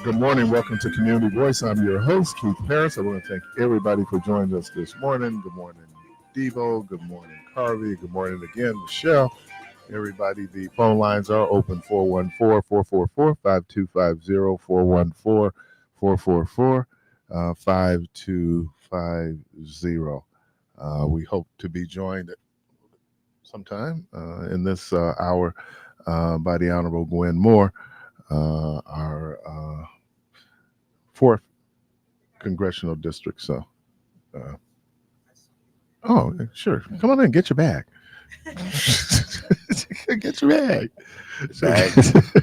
Good morning. Welcome to Community Voice. I'm your host, Keith Parris. I want to thank everybody for joining us this morning. Good morning, Devo. Good morning, Carvey. Good morning again, Michelle. Everybody, the phone lines are open 414-444-5250, 414-444-5250. We hope to be joined sometime in this hour by the Honorable Gwen Moore, our fourth congressional district. So, uh, oh, sure. Come on in, get your bag. Get your bag. Bag,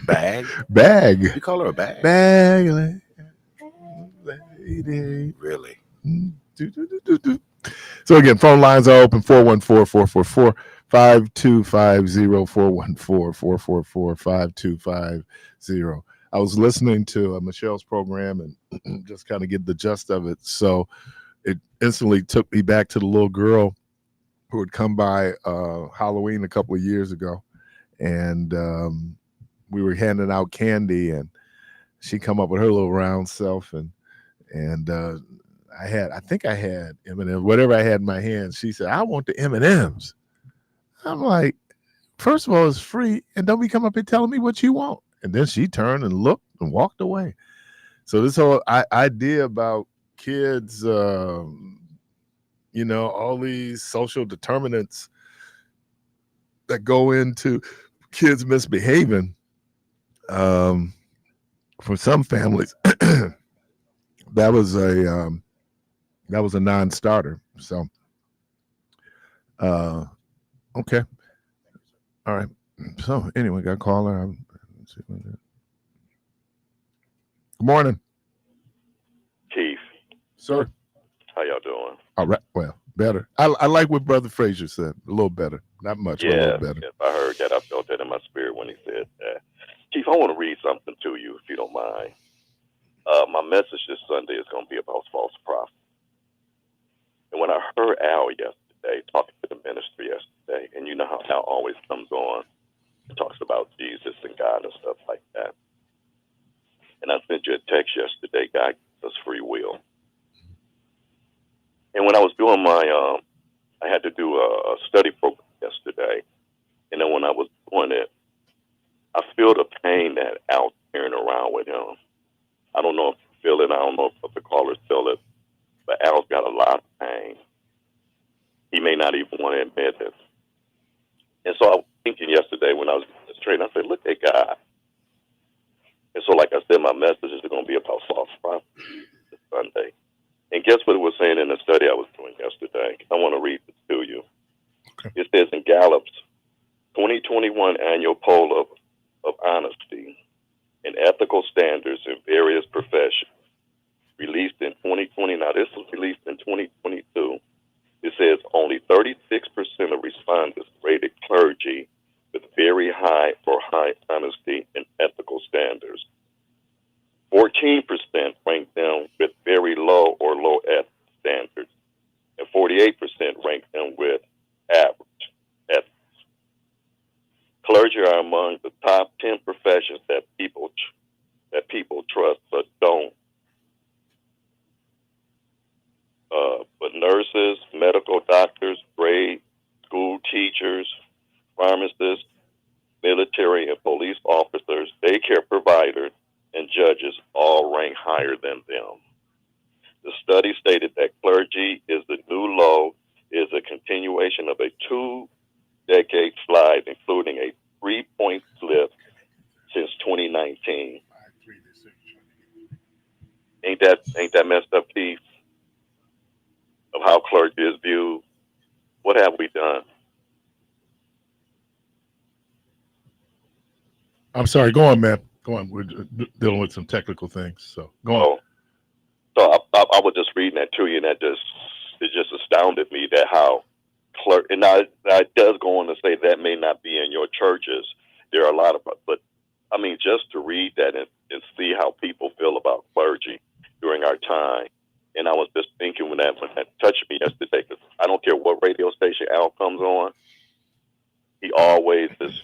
bag. Bag. You call her a bag? Bag lady. Really? So again, phone lines are open 414-444-5250, 414-444-5250. I was listening to Michelle's program and just kind of get the gist of it. So it instantly took me back to the little girl who had come by Halloween a couple of years ago, and we were handing out candy, and she come up with her little round self, and I think I had M&M, whatever I had in my hands. She said, "I want the M&Ms." I'm like, first of all, it's free, and don't be come up here telling me what you want. And then she turned and looked and walked away. So this whole idea about kids, all these social determinants that go into kids misbehaving, for some families, that was a non-starter. So, okay, all right. So anyway, got a caller. Good morning, Keith. sir. How y'all doing? All right. Well, better. I like what Brother Frazier said. A little better. Not much, but a little better. Yes, I heard that. I felt that in my spirit when he said that. Chief, I want to read something to you, if you don't mind. My message this Sunday is going to be about false prophets. And when I heard Al yesterday, talking to the minister yesterday, and you know how Al always comes on and talks about Jesus and God and stuff like that. And I sent you a text yesterday, God gives us free will. And when I was doing my, I had to do a study program yesterday. And then when I was doing it, I feel the pain that Al's carrying around with him. I don't know if you feel it. I don't know if the callers feel it. But Al's got a lot of pain. He may not even want to admit it. And so I was thinking yesterday when I was straight, I said, look at God. And so, like I said, my message is going to be about false prophets this Sunday. And guess what it was saying in the study I was doing yesterday? I want to read this to you. Okay. It says in Gallup's 2021 annual poll of honesty and ethical standards in various professions, released in 2020. Now, this was released in 2022. It says only 36% of respondents rated clergy with very high or high honesty and ethical standards. 14% ranked them with very low or low ethical standards, and 48% ranked them with average ethics. Clergy are among the top 10 professions that people trust but don't. But nurses, medical doctors, grade school teachers, pharmacists, military and police officers, daycare providers, and judges all rank higher than them. The study stated that clergy is the new low, is a continuation of a 2-decade slide, including a 3-point slip since 2019. Ain't that messed up, Keith? Of how clergy is viewed. What have we done? I'm sorry. Go on, man. Go on. We're dealing with some technical things. So go on. So I was just reading that to you, and it just astounded me that how and now it does go on to say that may not be in your churches. There are a lot of, but I mean, just to read that and see how people feel about clergy during our time. And I was just thinking when that touched me yesterday, because I don't care what radio station Al comes on, he always is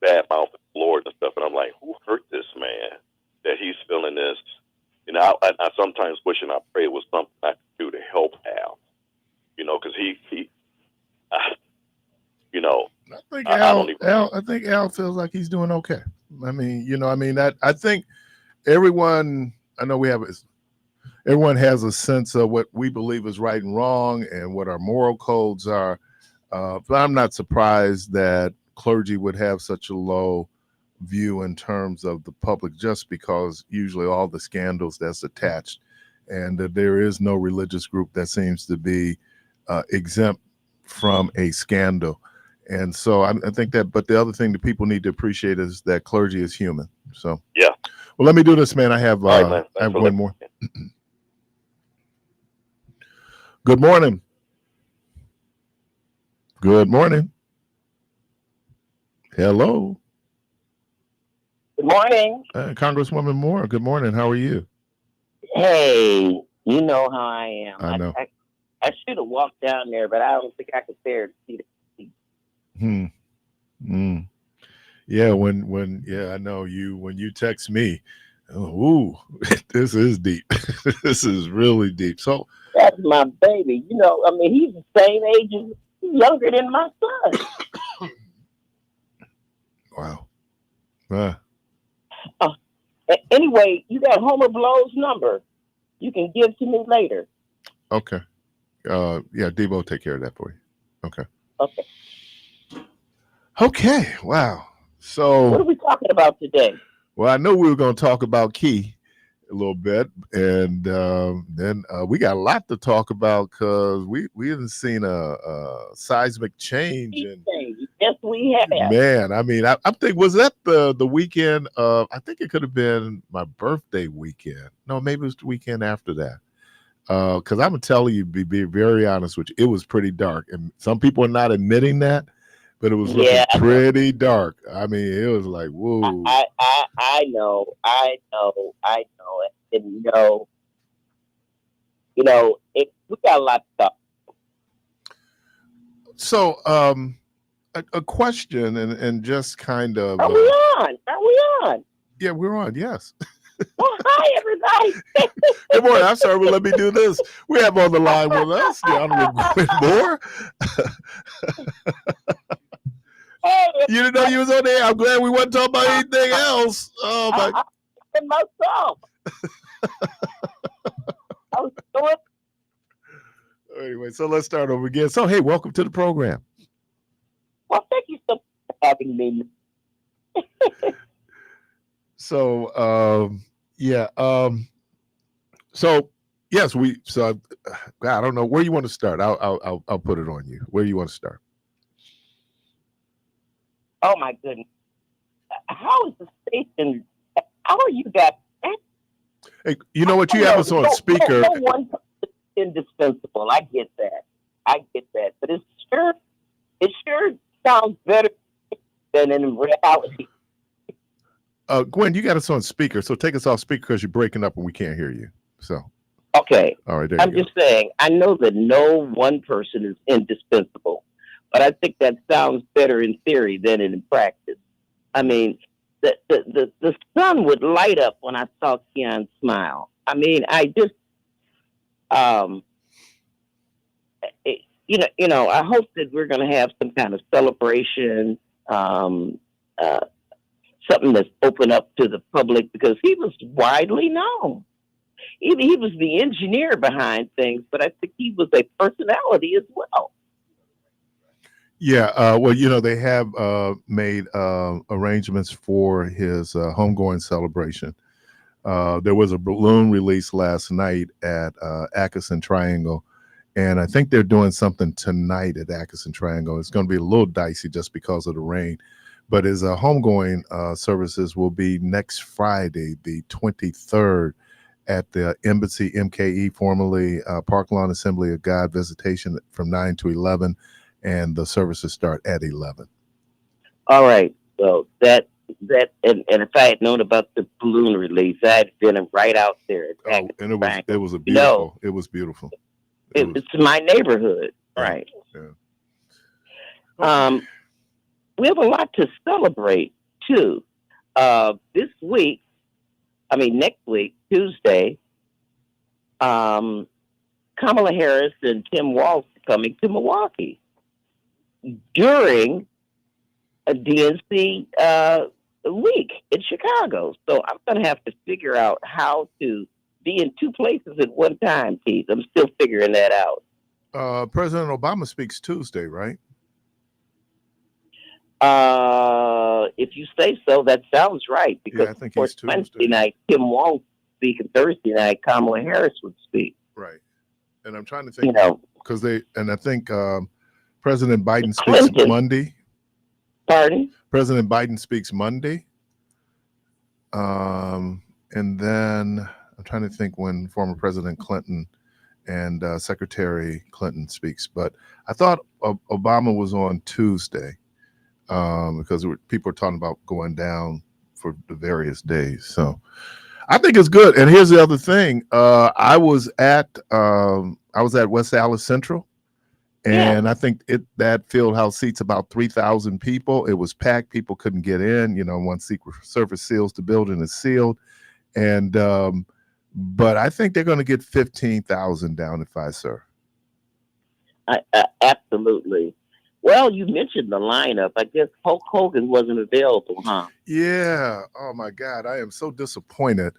bad mouth the Lord and stuff. And I'm like, who hurt this man that he's feeling this because you know, I think I don't even. I think Al feels like he's doing okay. I mean, I think everyone. I know everyone has a sense of what we believe is right and wrong and what our moral codes are. But I'm not surprised that clergy would have such a low view in terms of the public, just because usually all the scandals that's attached, and that there is no religious group that seems to be exempt from a scandal. And so I think that, but the other thing that people need to appreciate is that clergy is human. So Yeah. well, let me do this, man. I have All right, man. I have Thanks for one more. Good morning. Good morning. Hello. Good morning. Congresswoman Moore. Good morning. How are you? Hey, you know how I am. I know. I should have walked down there, but I don't think I could bear to see the. Yeah, I know you when you text me, ooh, this is deep. This is really deep. So That's my baby. You know, I mean, he's the same age as he's younger than my son. wow. Anyway, you got Homer Blow's number. You can give to me later. Okay. Yeah, Debo take care of that for you. Okay. Okay. Okay. Wow. So What are we talking about today? Well, I know we were going to talk about Key a little bit, and then we got a lot to talk about because we haven't seen a seismic change. And yes, we have. Man, I mean, I think, was that the weekend of? I think it could have been my birthday weekend. No, maybe it was the weekend after that. Because I'm gonna tell you, be very honest with you, it was pretty dark, and some people are not admitting that. But it was looking pretty dark. I mean, it was like, whoa. I know. And we got a lot to talk. So, a question, and just kind of. Are we on? Yeah, we're on. Yes. Well, hi, everybody. Good morning. I'm sorry, but let me do this. We have on the line with us the Honorable Gwen Moore. You didn't know you was on there. I'm glad we wasn't talking about anything else. Oh my! I myself. I was doing. Anyway, so let's start over again. So, hey, welcome to the program. Well, thank you so much for having me. So, yeah. So, yes, So, I don't know where you want to start. I'll put it on you. Where do you want to start? Oh my goodness! How is the station? How are you guys? Hey, you know what? You have us on speaker. No one is indispensable. I get that, but it sure sounds better than in reality. Gwen, you got us on speaker, so take us off speaker because you're breaking up and we can't hear you. So. Okay. All right. I'm just saying. I know that no one person is indispensable. But I think that sounds better in theory than in practice. I mean, the sun would light up when I saw Keon smile. I mean, I just, I hope that we're going to have some kind of celebration, something that's open up to the public, because he was widely known. He was the engineer behind things, but I think he was a personality as well. Yeah, well, they have made arrangements for his homegoing celebration. There was a balloon release last night at Atkinson Triangle, and I think they're doing something tonight at Atkinson Triangle. It's going to be a little dicey just because of the rain, but his homegoing services will be next Friday, the 23rd, at the Embassy MKE, formerly Park Lawn Assembly of God visitation, from 9 to 11. And the services start at 11. All right. Well, and if I had known about the balloon release, I'd been right out there. And it was beautiful. It was beautiful. It's my neighborhood, right? Yeah. We have a lot to celebrate too. Next week, Tuesday. Kamala Harris and Tim Walz coming to Milwaukee during a DNC week in Chicago. So I'm going to have to figure out how to be in two places at one time, Keith. I'm still figuring that out. President Obama speaks Tuesday, right? If you say so, that sounds right. Because I think of course, he's Tuesday. Wednesday night, Tim Walz speak, and Thursday night, Kamala Harris would speak. Right. And I'm trying to think, because I think President Biden speaks Clinton. Monday. Pardon? President Biden speaks Monday. And then I'm trying to think when former President Clinton and Secretary Clinton speaks. But I thought Obama was on Tuesday because people are talking about going down for the various days. So I think it's good. And here's the other thing. I was at West Allis Central. And I think that field house seats about 3,000 people. It was packed. People couldn't get in. Once Secret Service seals the building is sealed. And but I think they're going to get 15,000 down at Fiserv. Absolutely. Well, you mentioned the lineup. I guess Hulk Hogan wasn't available, huh? Yeah. Oh my God, I am so disappointed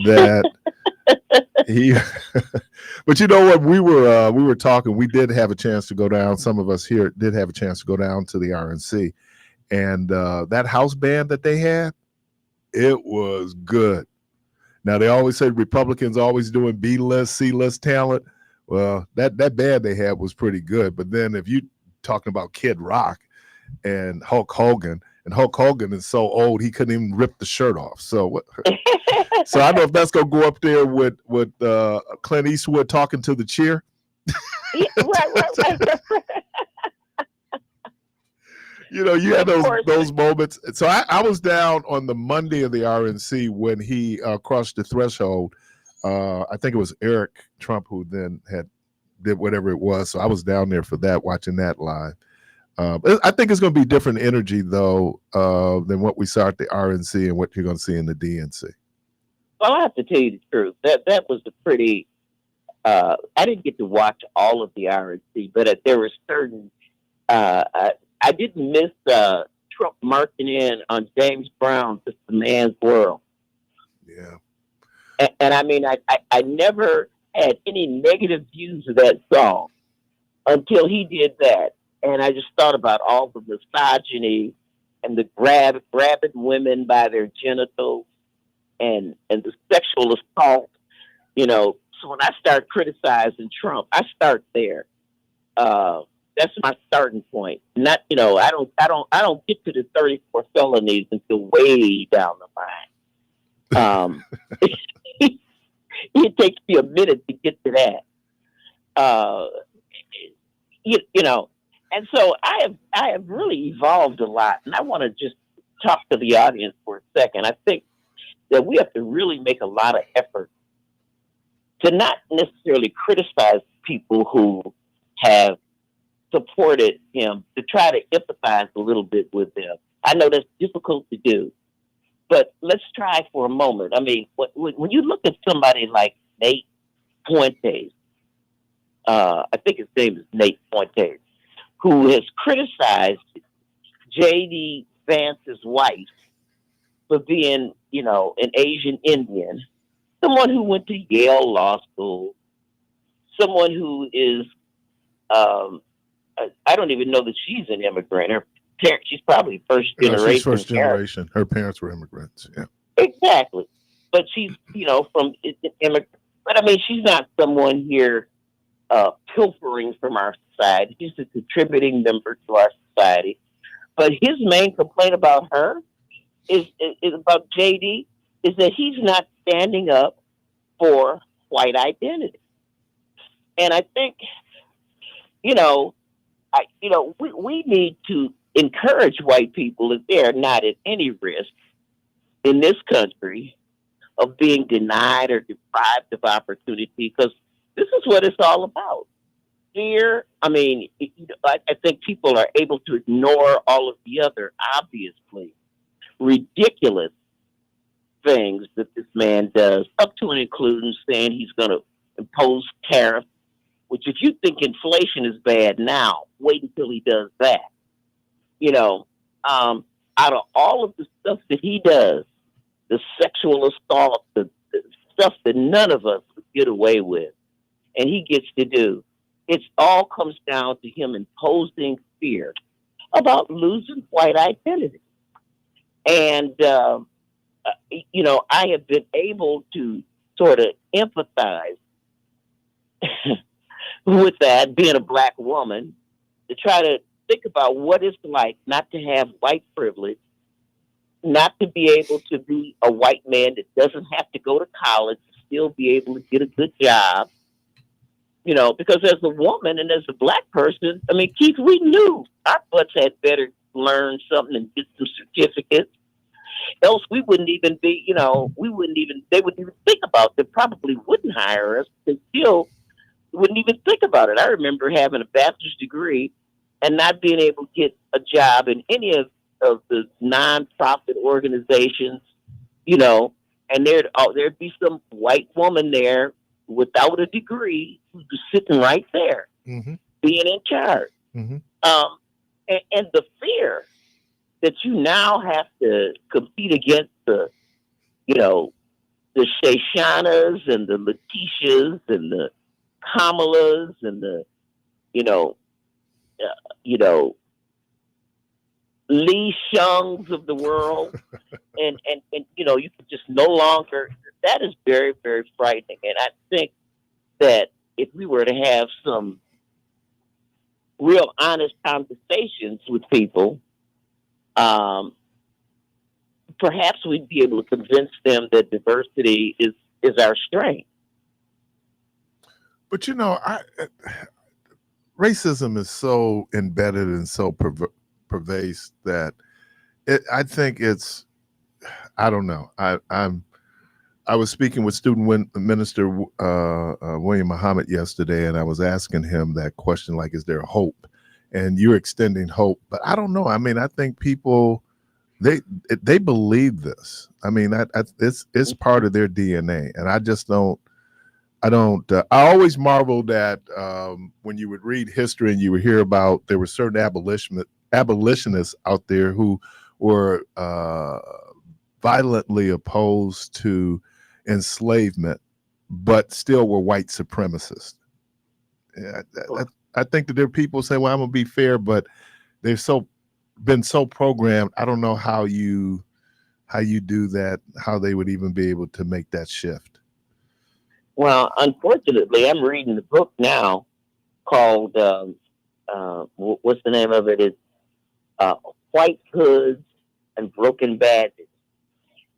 that he. But you know what? We were talking. We did have a chance to go down. Some of us here did have a chance to go down to the RNC, and that house band that they had, it was good. Now they always say Republicans always doing B-list, C-list talent. Well, that band they had was pretty good. But then if you talking about Kid Rock and Hulk Hogan, and Hulk Hogan is so old he couldn't even rip the shirt off. So so I don't know if that's gonna go up there with Clint Eastwood talking to the cheer. Right. You had those moments. So I was down on the Monday of the RNC when he crossed the threshold. I think it was Eric Trump who then did whatever it was. So I was down there for that, watching that live. I think it's going to be different energy, though, than what we saw at the RNC and what you're going to see in the DNC. Well, I have to tell you the truth. That was a pretty. I didn't get to watch all of the RNC, but there were certain. I didn't miss Trump marching in on James Brown's "It's the Man's World." Yeah. And I mean, I never had any negative views of that song until he did that. And I just thought about all the misogyny and the grabbing women by their genitals and the sexual assault, So when I start criticizing Trump, I start there. That's my starting point. Not, I don't get to the 34 felonies until way down the line. It takes me a minute to get to that. And so I have really evolved a lot, and I want to just talk to the audience for a second. I think that we have to really make a lot of effort to not necessarily criticize people who have supported him, to try to empathize a little bit with them. I know that's difficult to do, but let's try for a moment. I mean, when you look at somebody like Nate Fuentes, I think his name is Nate Fuentes, who has criticized J.D. Vance's wife for being, an Asian Indian, someone who went to Yale Law School, someone who is, I don't even know that she's an immigrant. Her parents, she's probably first generation. She's first generation. Her parents were immigrants. Yeah. Exactly. But she's, from immigrant. But I mean, she's not someone here pilfering from our society. She's a contributing member to our society. But his main complaint about her is about JD is that he's not standing up for white identity. And I think, we need to encourage white people if they're not at any risk in this country of being denied or deprived of opportunity, because this is what it's all about. Fear. I mean, I think people are able to ignore all of the other obviously ridiculous things that this man does, up to and including saying he's going to impose tariffs Which, if you think inflation is bad now, wait until he does that. You know, out of all of the stuff that he does, the sexual assault, the stuff that none of us would get away with, and he gets to do, it all comes down to him imposing fear about losing white identity. And, you know, I have been able to sort of empathize with that, being a black woman, to try to think about what it's like not to have white privilege, not to be able to be a white man that doesn't have to go to college, still be able to get a good job. You know, because as a woman and as a black person, I mean, Keith, we knew our butts had better learn something and get some certificates. Else we wouldn't even be, you know, they wouldn't even think about it. They probably wouldn't hire us. They still wouldn't even think about it. I remember having a bachelor's degree and not being able to get a job in any of the nonprofit organizations, you know, and there'd be some white woman there without a degree who's just sitting right there, Mm-hmm. being in charge. Mm-hmm. And the fear that you now have to compete against the, you know, the Shayshanas and the Letitias and the Kamalas and the, you know, Lee Shungs of the world, and you know, you can just no longer. That is very, very frightening. And I think that if we were to have some real honest conversations with people, perhaps we'd be able to convince them that diversity is our strength. But you know, racism is so embedded and so pervasive that I think it's. I don't know. I was speaking with Student Minister William Muhammad yesterday, and I was asking him that question, like, is there hope? And you're extending hope, but I don't know. I mean, I think people they believe this. I mean, it's part of their DNA, and I just don't. I always marveled at when you would read history and you would hear about there were certain abolitionists out there who were violently opposed to enslavement, but still were white supremacists. I think that there are people who say, well, I'm going to be fair, but they've been so programmed. I don't know how you do that, how they would even be able to make that shift. Well, unfortunately, I'm reading the book now called, what's the name of it? It's White Hoods and Broken Badges.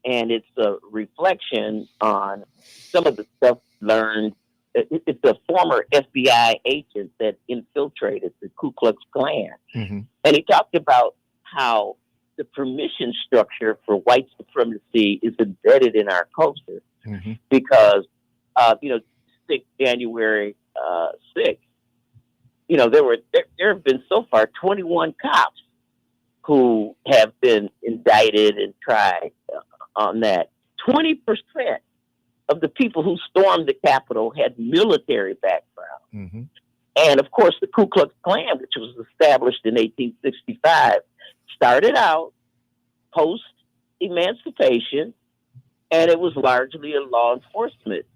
And it's a reflection on some of the stuff learned. It's a former FBI agent that infiltrated the Ku Klux Klan. Mm-hmm. And he talked about how the permission structure for white supremacy is embedded in our culture. Mm-hmm. Because, you know, January 6th, you know, there have been so far 21 cops who have been indicted and tried on that. 20% of the people who stormed the Capitol had military background. Mm-hmm. And of course, the Ku Klux Klan, which was established in 1865, started out post-emancipation, and it was largely a law enforcement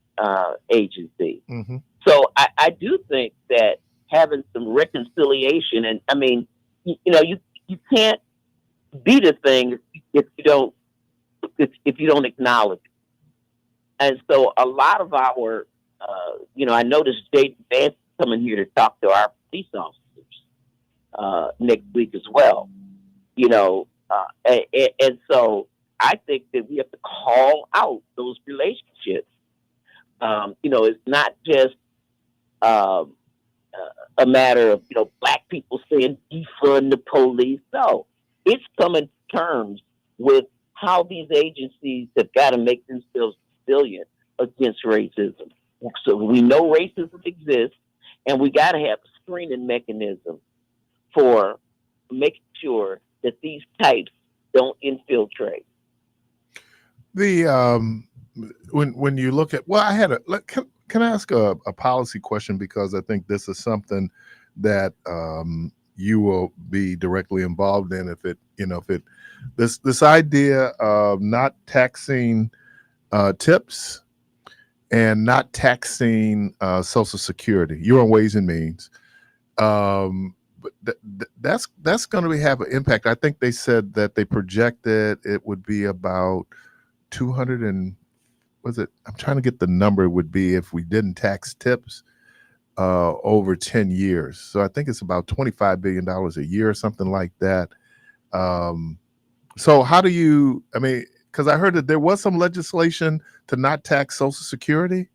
agency. Mm-hmm. So I do think that having some reconciliation, and I mean, you know, you can't beat a thing if you don't acknowledge it. And so a lot of our, you know, I noticed Jaden Vance coming here to talk to our police officers next week as well. You know, and so I think that we have to call out those relationships. You know, it's not just a matter of, you know, black people saying defund the police. No, it's coming to terms with how these agencies have got to make themselves resilient against racism. So we know racism exists, and we got to have a screening mechanism for making sure that these types don't infiltrate. The when you look at, well, can I ask a policy question, because I think this is something that you will be directly involved in if it, this idea of not taxing tips and not taxing Social Security. You're on Ways and Means. But that's going to have an impact. I think they said that they projected it would be about 200 and was it? I'm trying to get the number it would be if we didn't tax tips over 10 years. So I think it's about $25 billion a year or something like that. So how do you? I mean, because I heard that there was some legislation to not tax Social Security.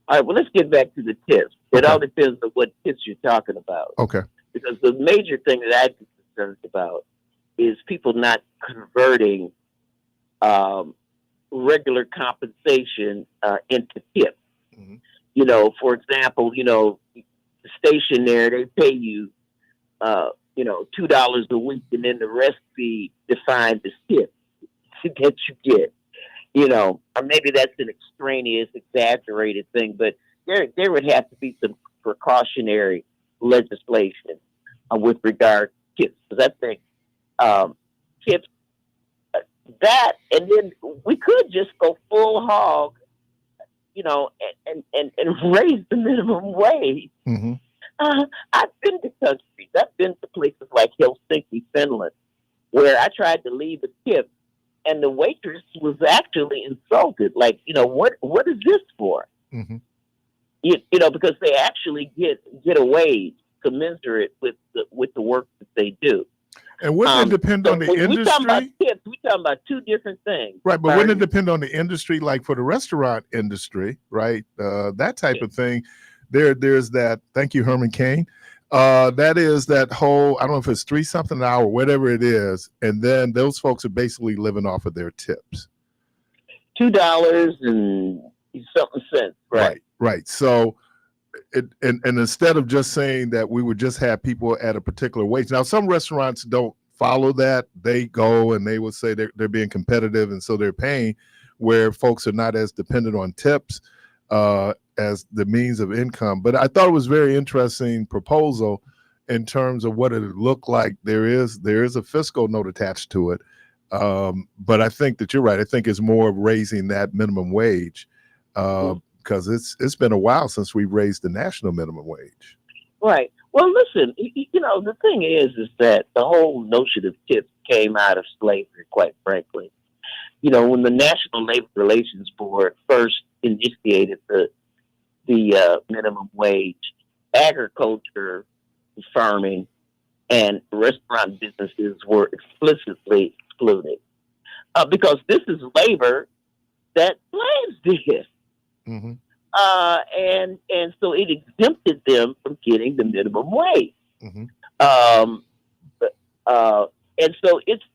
All right, well, let's get back to the tips. It Okay. all depends on what tips you're talking about. Okay. Because the major thing that I'd be concerned about is people not converting regular compensation into tips. Mhm. For example, the station there, they pay you, $2 a week, and then the rest be defined as tips that you get. Or maybe that's an extraneous, exaggerated thing, but there would have to be some precautionary legislation with regard to tips. Because I think tips, that, and then we could just go full hog, and raise the minimum wage. Mm-hmm. I've been to countries, I've been to places like Helsinki, Finland, where I tried to leave a tip, and the waitress was actually insulted. Like, what is this for? Mm-hmm. Because they actually get a wage commensurate with the work that they do. And wouldn't it depend on the when industry? we talking about tips, we talking about two different things. Right, but wouldn't it depend on the industry? Like for the restaurant industry, right? That type of thing. There's that. Thank you, Herman Cain. That is that whole. I don't know if it's 3 something an hour, whatever it is, and then those folks are basically living off of their tips. $2 and something cents. Right. So, and instead of just saying that we would just have people at a particular wage. Now, some restaurants don't follow that. They go and they will say they're being competitive, and so they're paying, where folks are not as dependent on tips as the means of income. But I thought it was very interesting proposal in terms of what it looked like. There is a fiscal note attached to it. But I think that you're right. I think it's more of raising that minimum wage because it's been a while since we raised the national minimum wage. Right. Well, listen, the thing is that the whole notion of tips came out of slavery, quite frankly. When the National Labor Relations Board first initiated the minimum wage, agriculture, farming, and restaurant businesses were explicitly excluded because this is labor that slaves did. Mm-hmm. And so it exempted them from getting the minimum wage. Mm-hmm. And so it's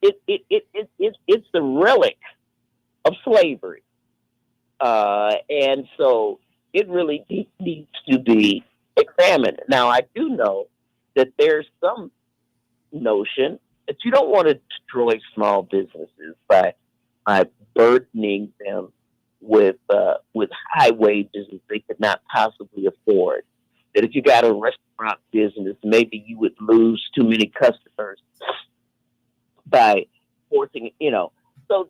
the relic of slavery. And so it really needs to be examined. Now, I do know that there's some notion that you don't want to destroy small businesses by burdening them with high wages that they could not possibly afford. That if you got a restaurant business, maybe you would lose too many customers by forcing, So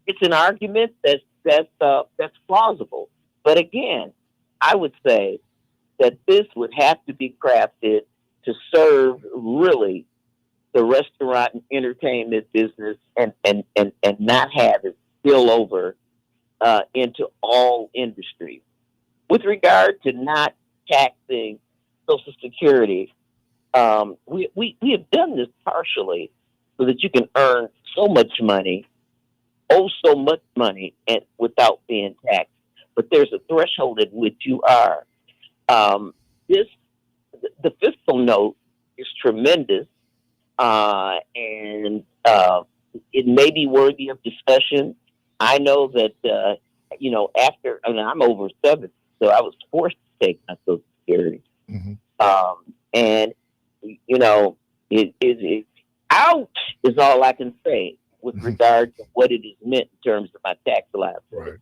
it's an argument that's plausible. But again, I would say that this would have to be crafted to serve really the restaurant and entertainment business and not have it spill over into all industries. With regard to not taxing Social Security, we have done this partially so that you can earn so much money, so much money, and without being taxed. But there's a threshold at which you are. The fiscal note is tremendous, and it may be worthy of discussion. I know that I'm over 70, so I was forced to take my Social Security, Mm-hmm. and it ouch is all I can say with regard to what it has meant in terms of my tax liability. Right.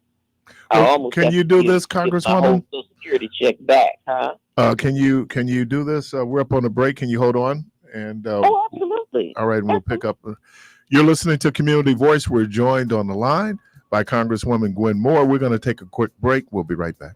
I Well, almost can got you to do give, this, give my whole Congresswoman? Social Security check back, huh? Can you do this? We're up on a break. Can you hold on? And Oh, absolutely. all right, and we'll pick up. You're listening to Community Voice. We're joined on the line by Congresswoman Gwen Moore. We're going to take a quick break. We'll be right back.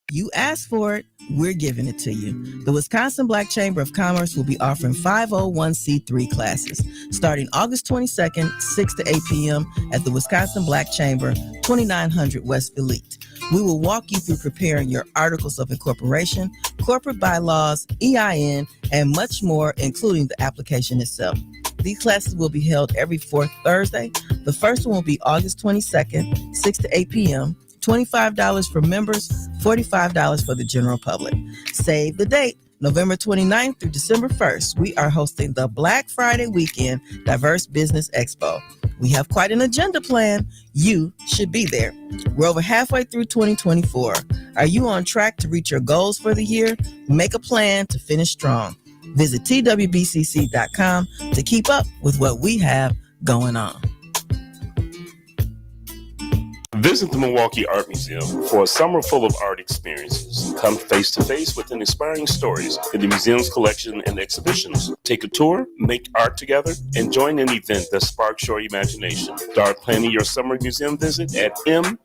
You asked for it, we're giving it to you. The Wisconsin Black Chamber of Commerce will be offering 501c3 classes starting August 22nd, 6 to 8 p.m. at the Wisconsin Black Chamber, 2900 West Elite. We will walk you through preparing your articles of incorporation, corporate bylaws, EIN, and much more, including the application itself. These classes will be held every fourth Thursday. The first one will be August 22nd, 6 to 8 p.m. $25 for members, $45 for the general public. Save the date, November 29th through December 1st. We are hosting the Black Friday Weekend Diverse Business Expo. We have quite an agenda plan. You should be there. We're over halfway through 2024. Are you on track to reach your goals for the year? Make a plan to finish strong. Visit twbcc.com to keep up with what we have going on. Visit the Milwaukee Art Museum for a summer full of art experiences. Come face to face with inspiring stories in the museum's collection and exhibitions. Take a tour, make art together, and join an event that sparks your imagination. Start planning your summer museum visit at mam.org.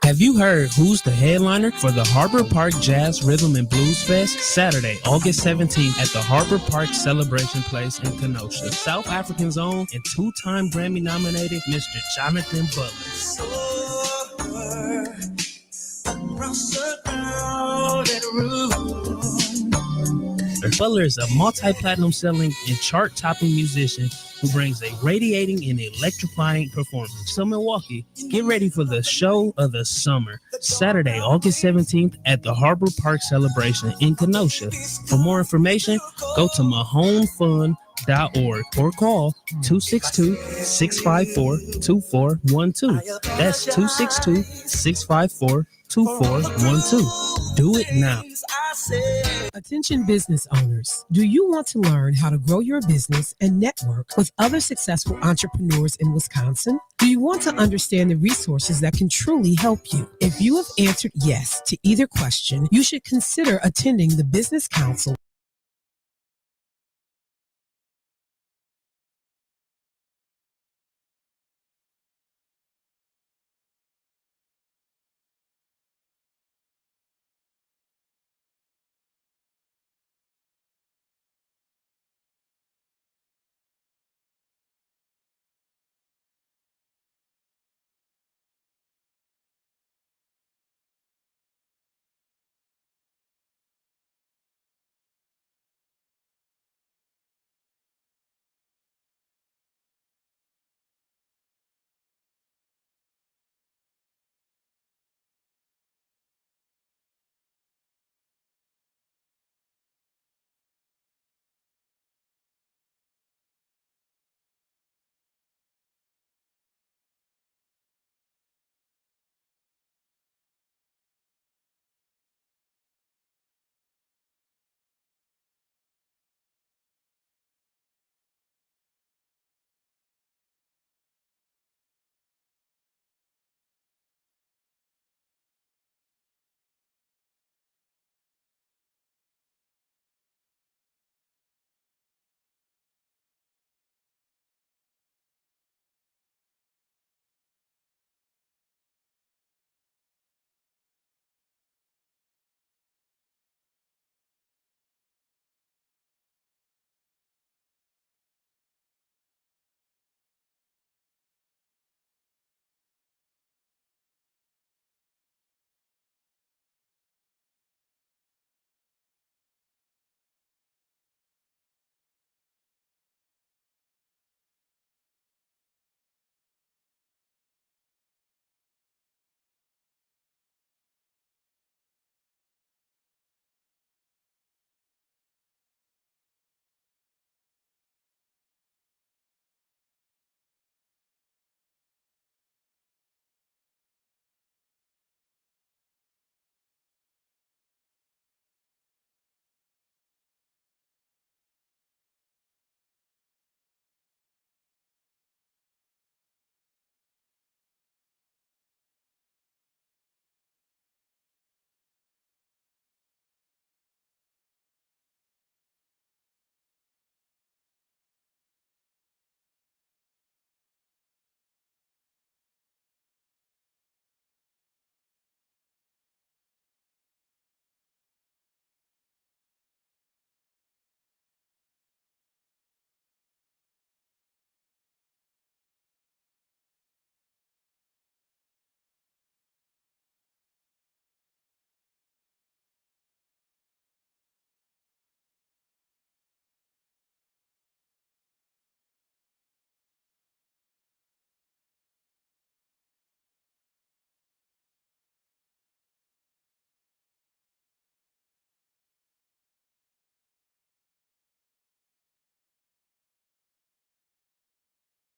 Have you heard who's the headliner for the Harbor Park Jazz Rhythm and Blues Fest? Saturday, August 17th at the Harbor Park Celebration Place in Kenosha. South African's own and two-time Grammy-nominated Mr. Jonathan Butler. Butler is a multi-platinum selling and chart-topping musician who brings a radiating and electrifying performance. So Milwaukee, get ready for the show of the summer, Saturday, August 17th at the Harbor Park Celebration in Kenosha. For more information, go to mahonefund.org or call 262-654-2412. That's 262-654-2412. Do it now. Attention business owners. Do you want to learn how to grow your business and network with other successful entrepreneurs in Wisconsin? Do you want to understand the resources that can truly help you? If you have answered yes to either question, you should consider attending the Business Council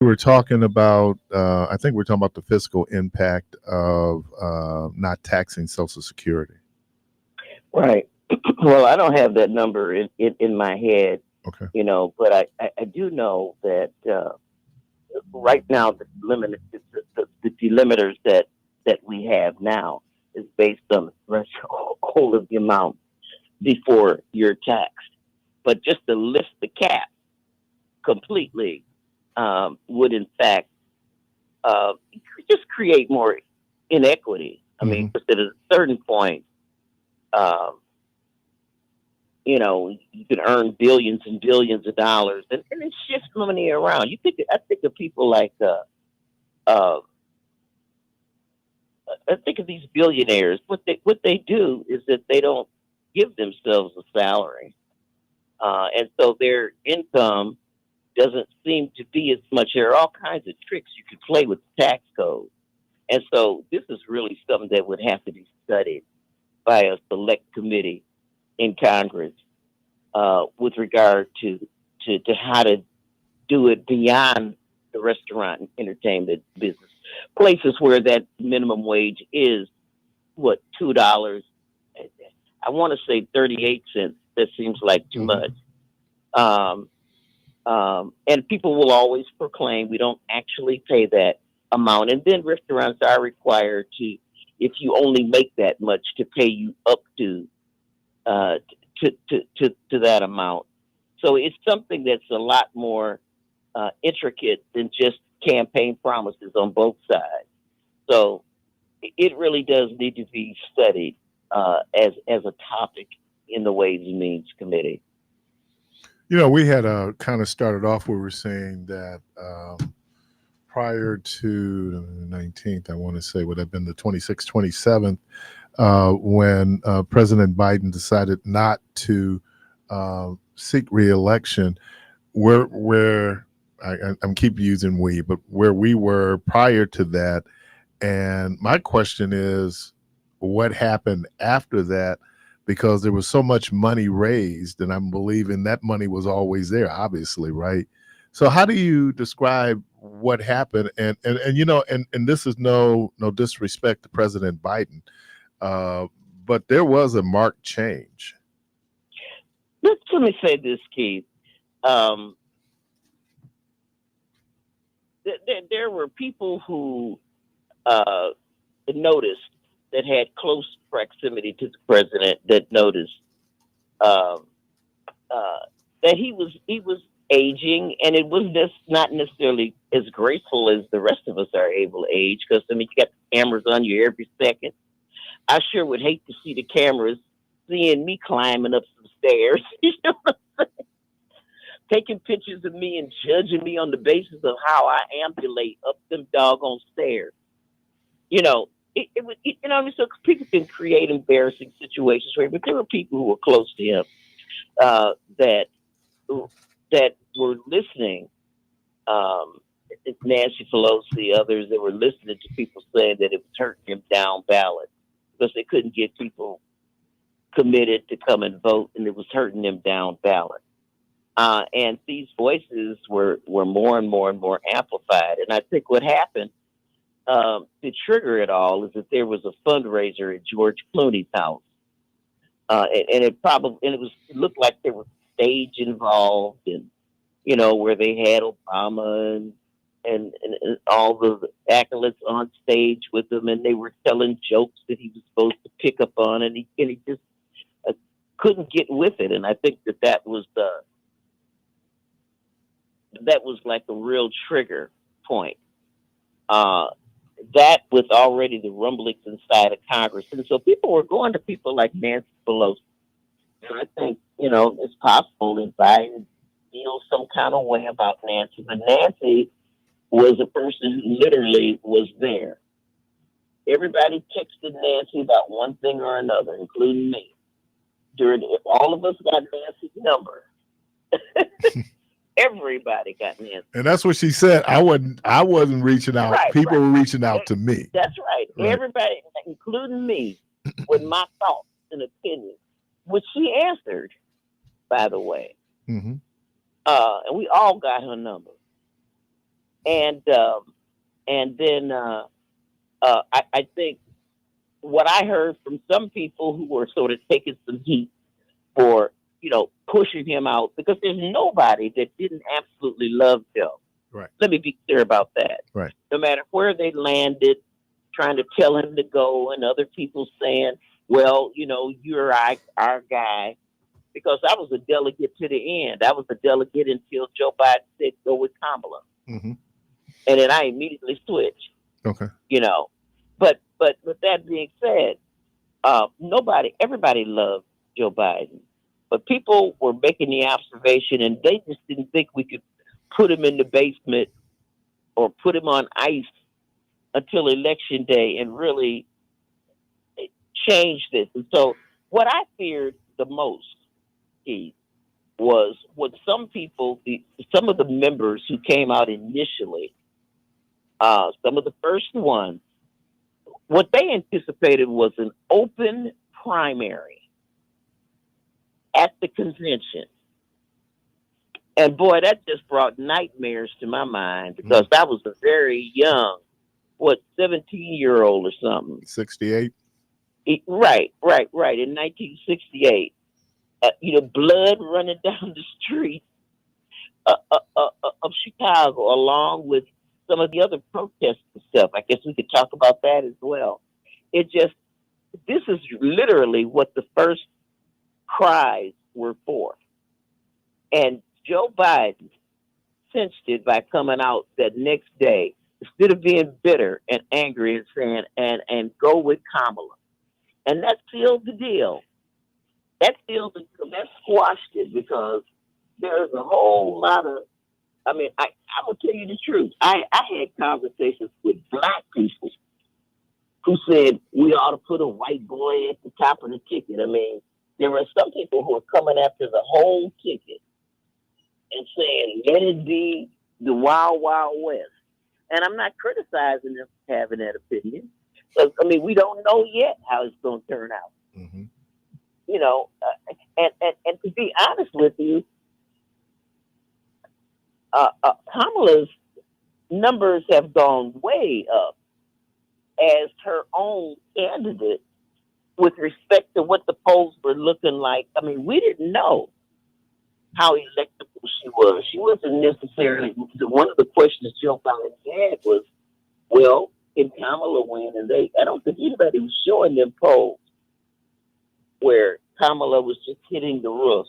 We were talking about, I think we're talking about the fiscal impact of not taxing Social Security. Right. Well, I don't have that number in my head, Okay. but I do know that right now the delimiters that we have now is based on the threshold of the amount before you're taxed. But just to lift the cap completely would, in fact, just create more inequity. I mean, because at a certain point, you can earn billions and billions of dollars, and it shifts money around. I think of people like, I think of these billionaires. What they do is that they don't give themselves a salary, and so their income doesn't seem to be as much. There are all kinds of tricks you could play with the tax code, and so this is really something that would have to be studied by a select committee in Congress with regard to how to do it beyond the restaurant and entertainment business. Places where that minimum wage is, $2? I want to say 38 cents. That seems like too much. And people will always proclaim we don't actually pay that amount. And then restaurants are required to, if you only make that much, to pay you up to that amount. So it's something that's a lot more intricate than just campaign promises on both sides. So it really does need to be studied as a topic in the Ways and Means Committee. We had kind of started off where we're saying that prior to the 19th, I want to say would have been the 26th, 27th, when President Biden decided not to seek re-election, where I'm keep using we, but where we were prior to that. And my question is, what happened after that? Because there was so much money raised, and I'm believing that money was always there, obviously, right? So how do you describe what happened? And this is no disrespect to President Biden, but there was a marked change. Let me say this, Keith. There were people who noticed, that had close proximity to the president, that noticed that he was aging, and it was just not necessarily as graceful as the rest of us are able to age. Because you got cameras on you every second. I sure would hate to see the cameras seeing me climbing up some stairs. You know what I'm saying? Taking pictures of me and judging me on the basis of how I ambulate up them doggone stairs. It would, so people can create embarrassing situations for him, but there were people who were close to him that were listening. Nancy Pelosi, others that were listening to people saying that it was hurting him down ballot because they couldn't get people committed to come and vote, and it was hurting them down ballot. And these voices were more and more and more amplified. And I think what happened to trigger it all is that there was a fundraiser at George Clooney's house, and it looked like there was stage involved, and where they had Obama and all the acolytes on stage with them, and they were telling jokes that he was supposed to pick up on, and he just couldn't get with it. And I think that was like a real trigger point. That with already the rumblings inside of Congress. And so people were going to people like Nancy Pelosi. And I think, it's possible that Biden feels some kind of way about Nancy. But Nancy was a person who literally was there. Everybody texted Nancy about one thing or another, including me. All of us got Nancy's number. Everybody got Nancy. And that's what she said. I wasn't reaching out. Right, People were reaching out to me. That's right. Everybody, including me, with my thoughts and opinions, which she answered, by the way. Mm-hmm. And we all got her number. And then I think what I heard from some people who were sort of taking some heat for, pushing him out, because there's nobody that didn't absolutely love Joe. Right. Let me be clear about that. Right. No matter where they landed, trying to tell him to go, and other people saying, well, you're our guy. Because I was a delegate to the end. I was a delegate until Joe Biden said go with Kamala. Mm-hmm. And then I immediately switched. Okay. But with that being said, everybody loved Joe Biden. But people were making the observation, and they just didn't think we could put him in the basement or put him on ice until election day and really change this. And so what I feared the most, Keith, was what some of the members who came out initially, some of the first ones, what they anticipated was an open primary at the convention. And boy, that just brought nightmares to my mind, because I was a very young, 17-year-old or something. 68? Right. In 1968. Blood running down the street of Chicago, along with some of the other protests and stuff. I guess we could talk about that as well. This is literally what the first cries were for. And Joe Biden cinched it by coming out that next day, instead of being bitter and angry and saying, and go with Kamala. And that sealed the deal. That squashed it, because there's a whole lot of, I will tell you the truth. I had conversations with black people who said we ought to put a white boy at the top of the ticket. There were some people who were coming after the whole ticket and saying, let it be the Wild Wild West. And I'm not criticizing them for having that opinion. Because, we don't know yet how it's going to turn out. Mm-hmm. And to be honest with you, Kamala's numbers have gone way up as her own candidate with respect to what the polls were looking like. We didn't know how electable she was. She wasn't necessarily, one of the questions Joe Biden had was, well, can Kamala win? And I don't think anybody was showing them polls where Kamala was just hitting the roof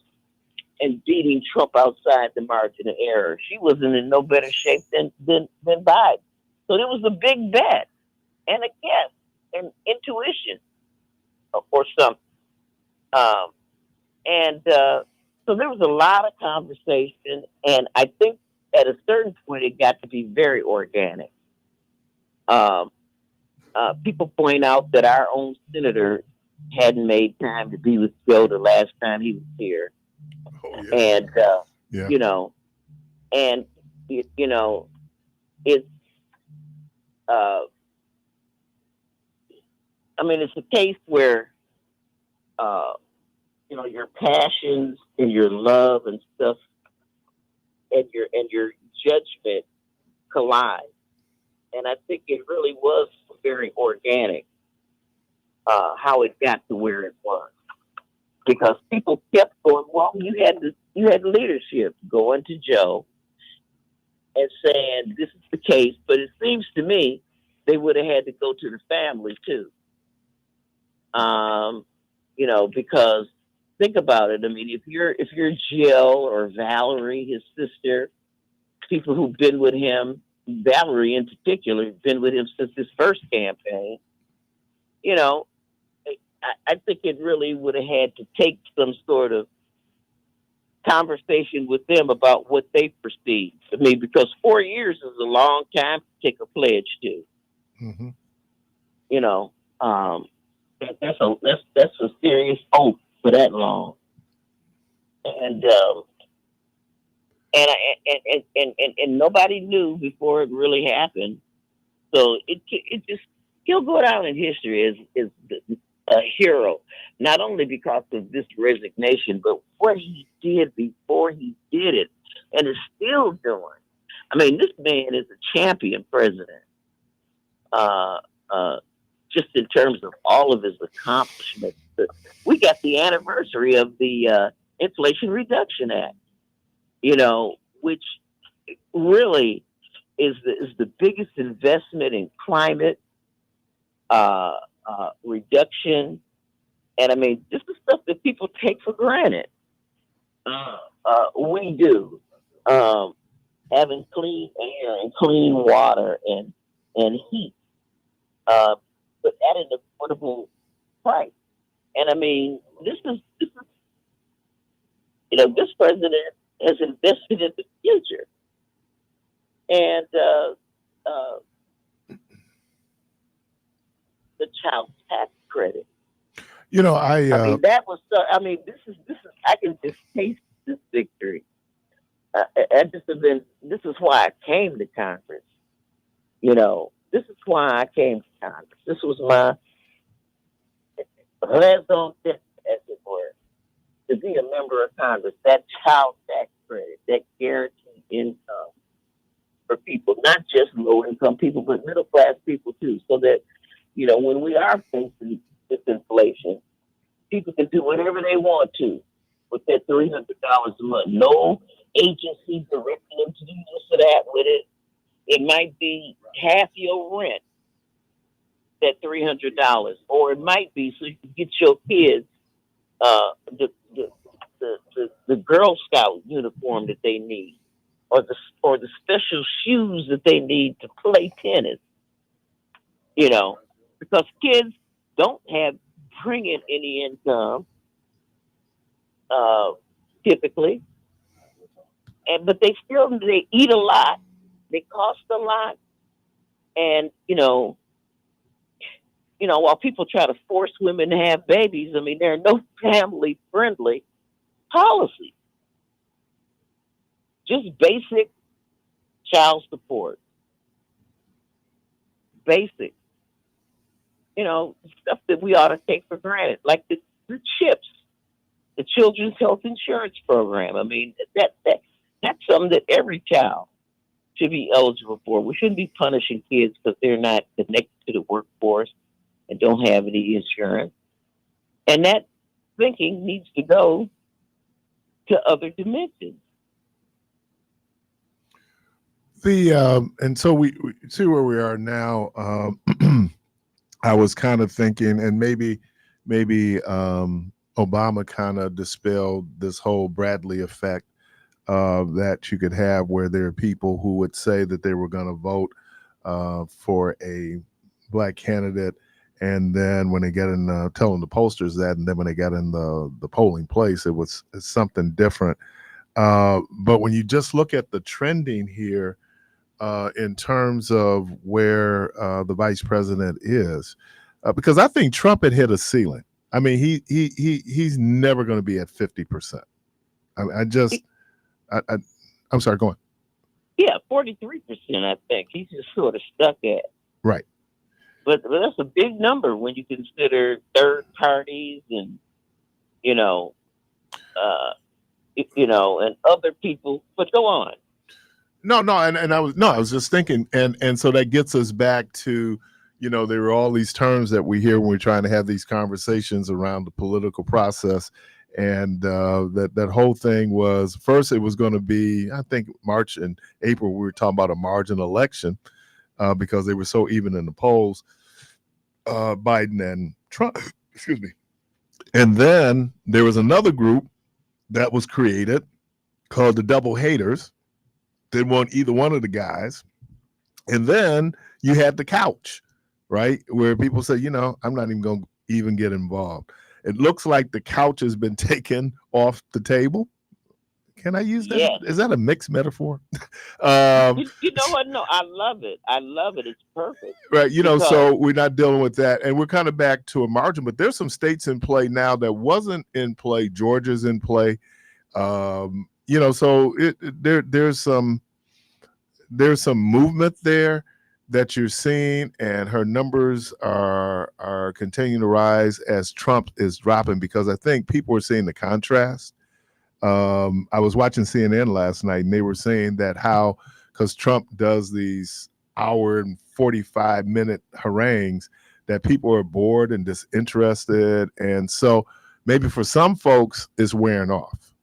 and beating Trump outside the margin of error. She wasn't in no better shape than Biden. So there was a big bet and a guess and intuition or something. So there was a lot of conversation, and I think at a certain point it got to be very organic. People point out that our own senator hadn't made time to be with Joe the last time he was here. Oh, yeah. And, yeah. It's a case where, your passions and your love and stuff and your judgment collide. And I think it really was very organic, how it got to where it was. Because people kept going, well, you had leadership going to Joe and saying this is the case, but it seems to me they would have had to go to the family too. Because think about it. If you're Jill or Valerie, his sister, people who've been with him, Valerie in particular, been with him since his first campaign, I think it really would have had to take some sort of conversation with them about what they perceive. Because 4 years is a long time to take a pledge to. Mm-hmm. That's a serious oath for that long. And nobody knew before it really happened. So he'll go down in history as a hero, not only because of this resignation, but what he did before he did it, and is still doing. I mean, this man is a champion president. Uh, just in terms of all of his accomplishments. We got the anniversary of the Inflation Reduction Act, which really is the biggest investment in climate reduction. And I mean, this is stuff that people take for granted. We do. Having clean air and clean water and heat, but at an affordable price. And I mean, this is this president has invested in the future. And the child tax credit. I mean, that was. This is. I can just taste this victory. This is why I came to Congress. This is why I came to Congress. This was my raison d'etre, as it were, to be a member of Congress. That child tax credit, that guaranteed income for people, not just low income people, but middle class people too, so that when we are facing this inflation, people can do whatever they want to with that $300 a month. No agency directing them to do this or that with it. It might be half your rent, that $300, or it might be so you can get your kids the Girl Scout uniform that they need, or the special shoes that they need to play tennis. Because kids don't bring in any income typically, but they eat a lot, they cost a lot, and while people try to force women to have babies, I mean, there are no family-friendly policies. Just basic child support. Basic. Stuff that we ought to take for granted, like the CHIPS, the Children's Health Insurance Program. I mean, that's something that every child should be eligible for. We shouldn't be punishing kids because they're not connected to the workforce and don't have any insurance. And that thinking needs to go to other dimensions. And so we see where we are now. I was kind of thinking, and maybe Obama kind of dispelled this whole Bradley effect that you could have, where there are people who would say that they were going to vote for a black candidate, and then when they get in, telling the pollsters that, and then when they got in the polling place, it's something different. But when you just look at the trending here, in terms of where the vice president is, because I think Trump had hit a ceiling. I mean, he's never going to be at 50%. I'm sorry, go on. Yeah, 43%. I think he's just sort of stuck at. Right. But that's a big number when you consider third parties and and other people. But go on. No, and I was just thinking, and so that gets us back to, there were all these terms that we hear when we're trying to have these conversations around the political process, and that whole thing was, first it was going to be, I think March and April, we were talking about a margin election because they were so even in the polls, Biden and Trump, excuse me. And then there was another group that was created called the double haters. Didn't want either one of the guys. And then you had the couch, right? Where people say, I'm not even going to even get involved. It looks like the couch has been taken off the table. Can I use that? Yes. Is that a mixed metaphor? You know what? No, I love it. It's perfect. Right. So we're not dealing with that. And we're kind of back to a margin, but there's some states in play now that wasn't in play. Georgia's in play. So there's some movement there that you're seeing, and her numbers are continuing to rise as Trump is dropping, because I think people are seeing the contrast. I was watching CNN last night, and they were saying that how because Trump does these hour and 45-minute harangues that people are bored and disinterested. And so maybe for some folks, it's wearing off.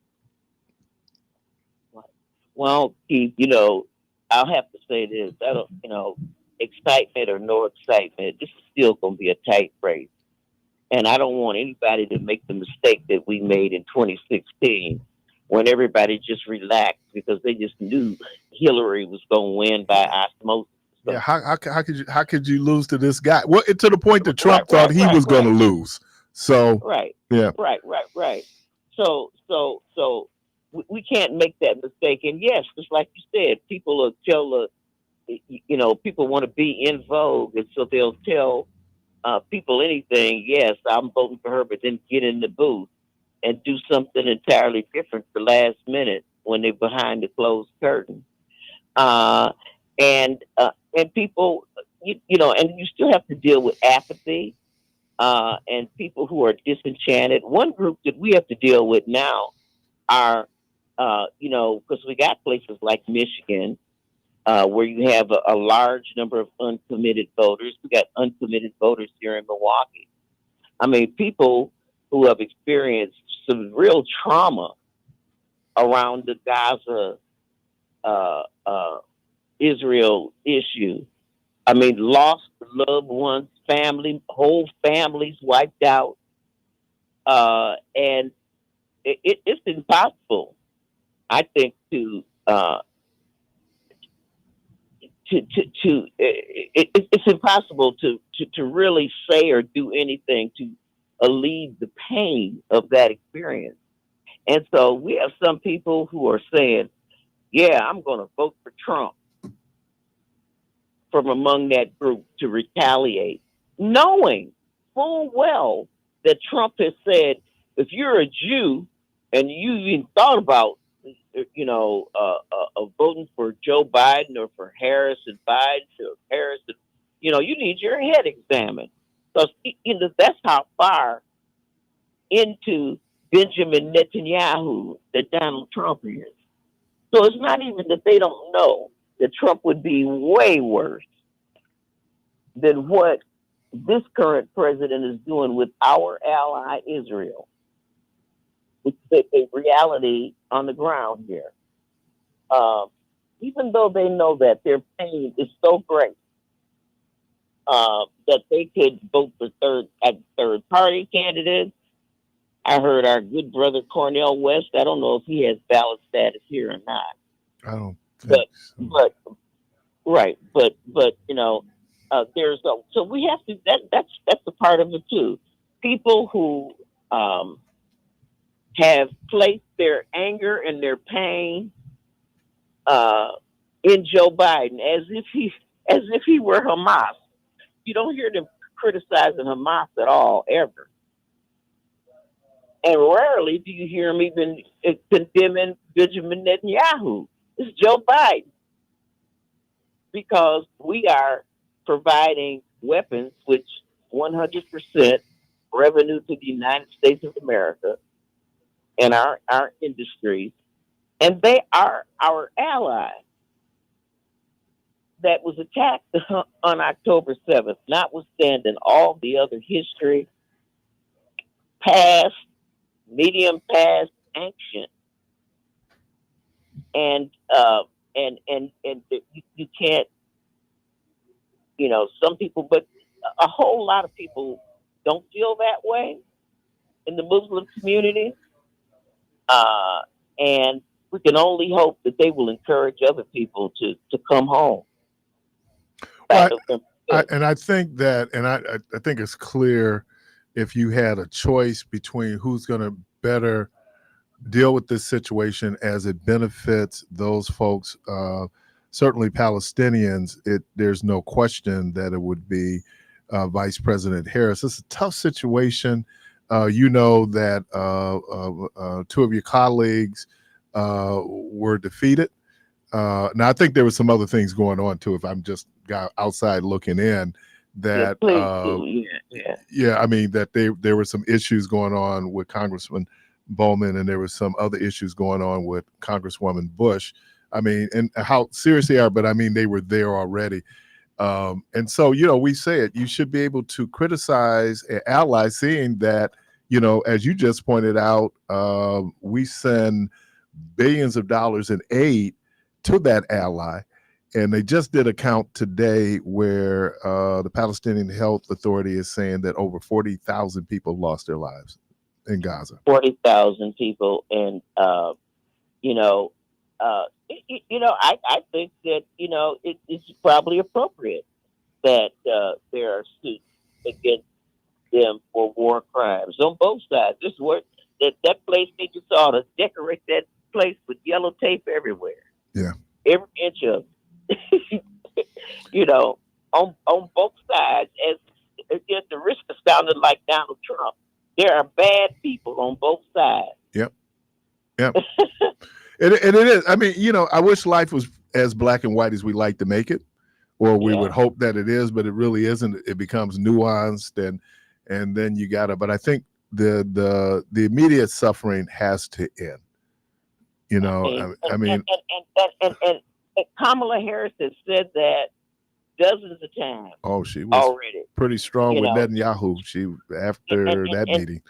Well, Keith, I'll have to say this. I don't, excitement or no excitement, this is still going to be a tight race. And I don't want anybody to make the mistake that we made in 2016 when everybody just relaxed because they just knew Hillary was going to win by osmosis. So, yeah, how could you lose to this guy? Well, to the point that Trump thought he was going to lose. So yeah, right. So we can't make that mistake. And yes, just like you said, people will tell people want to be in vogue, and so they'll tell people anything. Yes, I'm voting for her, but then get in the booth and do something entirely different the last minute when they're behind the closed curtain. And people, and you still have to deal with apathy and people who are disenchanted. One group that we have to deal with now are, because we got places like Michigan where you have a large number of uncommitted voters. We got uncommitted voters here in Milwaukee. I mean, people who have experienced some real trauma around the Gaza Israel issue. I mean, lost loved ones, whole families wiped out. And it's impossible, I think, it's impossible to really say or do anything to alleviate the pain of that experience. And so we have some people who are saying, yeah, I'm going to vote for Trump, from among that group to retaliate, knowing full well that Trump has said, if you're a Jew and you even thought about, voting for Joe Biden or for Harris and Biden or Harris, you need your head examined. Because, that's how far into Benjamin Netanyahu that Donald Trump is. So it's not even that they don't know that Trump would be way worse than what this current president is doing with our ally Israel. It's a reality on the ground here. Even though they know that their pain is so great that they could vote for third party candidates. I heard our good brother Cornel West. I don't know if he has ballot status here or not. I don't think so. But so we have to. That's a part of it too. People who have placed their anger and their pain in Joe Biden as if he were Hamas. You don't hear them criticizing Hamas at all, ever. And rarely do you hear them even condemning Benjamin Netanyahu. It's Joe Biden. Because we are providing weapons, which 100% revenue to the United States of America and our industries. And they are our ally that was attacked on October 7th, notwithstanding all the other history, past, medium past, ancient. And you can't, some people, but a whole lot of people don't feel that way in the Muslim community. And we can only hope that they will encourage other people to come home. I think that, and I think it's clear, if you had a choice between who's going to better deal with this situation as it benefits those folks, certainly Palestinians, there's no question that it would be Vice President Harris. It's a tough situation. That two of your colleagues were defeated. Now, I think there was some other things going on too. If I'm just outside looking in, that I mean that there were some issues going on with Congressman Bowman, and there was some other issues going on with Congresswoman Bush. I mean, and how serious they are, but I mean, they were there already. And so, we say it, you should be able to criticize an ally, seeing that, as you just pointed out, we send billions of dollars in aid to that ally. And they just did a count today where the Palestinian Health Authority is saying that over 40,000 people lost their lives in Gaza. 40,000 people. And, I think that, it's probably appropriate that there are suits against them for war crimes on both sides. This work that place they just ought to decorate that place with yellow tape everywhere. Yeah. Every inch of on both sides, as against the risk of sounding like Donald Trump. There are bad people on both sides. Yep. And it is. I mean, I wish life was as black and white as we like to make it, or we would hope that it is, but it really isn't. It becomes nuanced, and then you gotta. But I think the immediate suffering has to end. And Kamala Harris has said that dozens of times. Oh, she was already pretty strong with Netanyahu. After that meeting.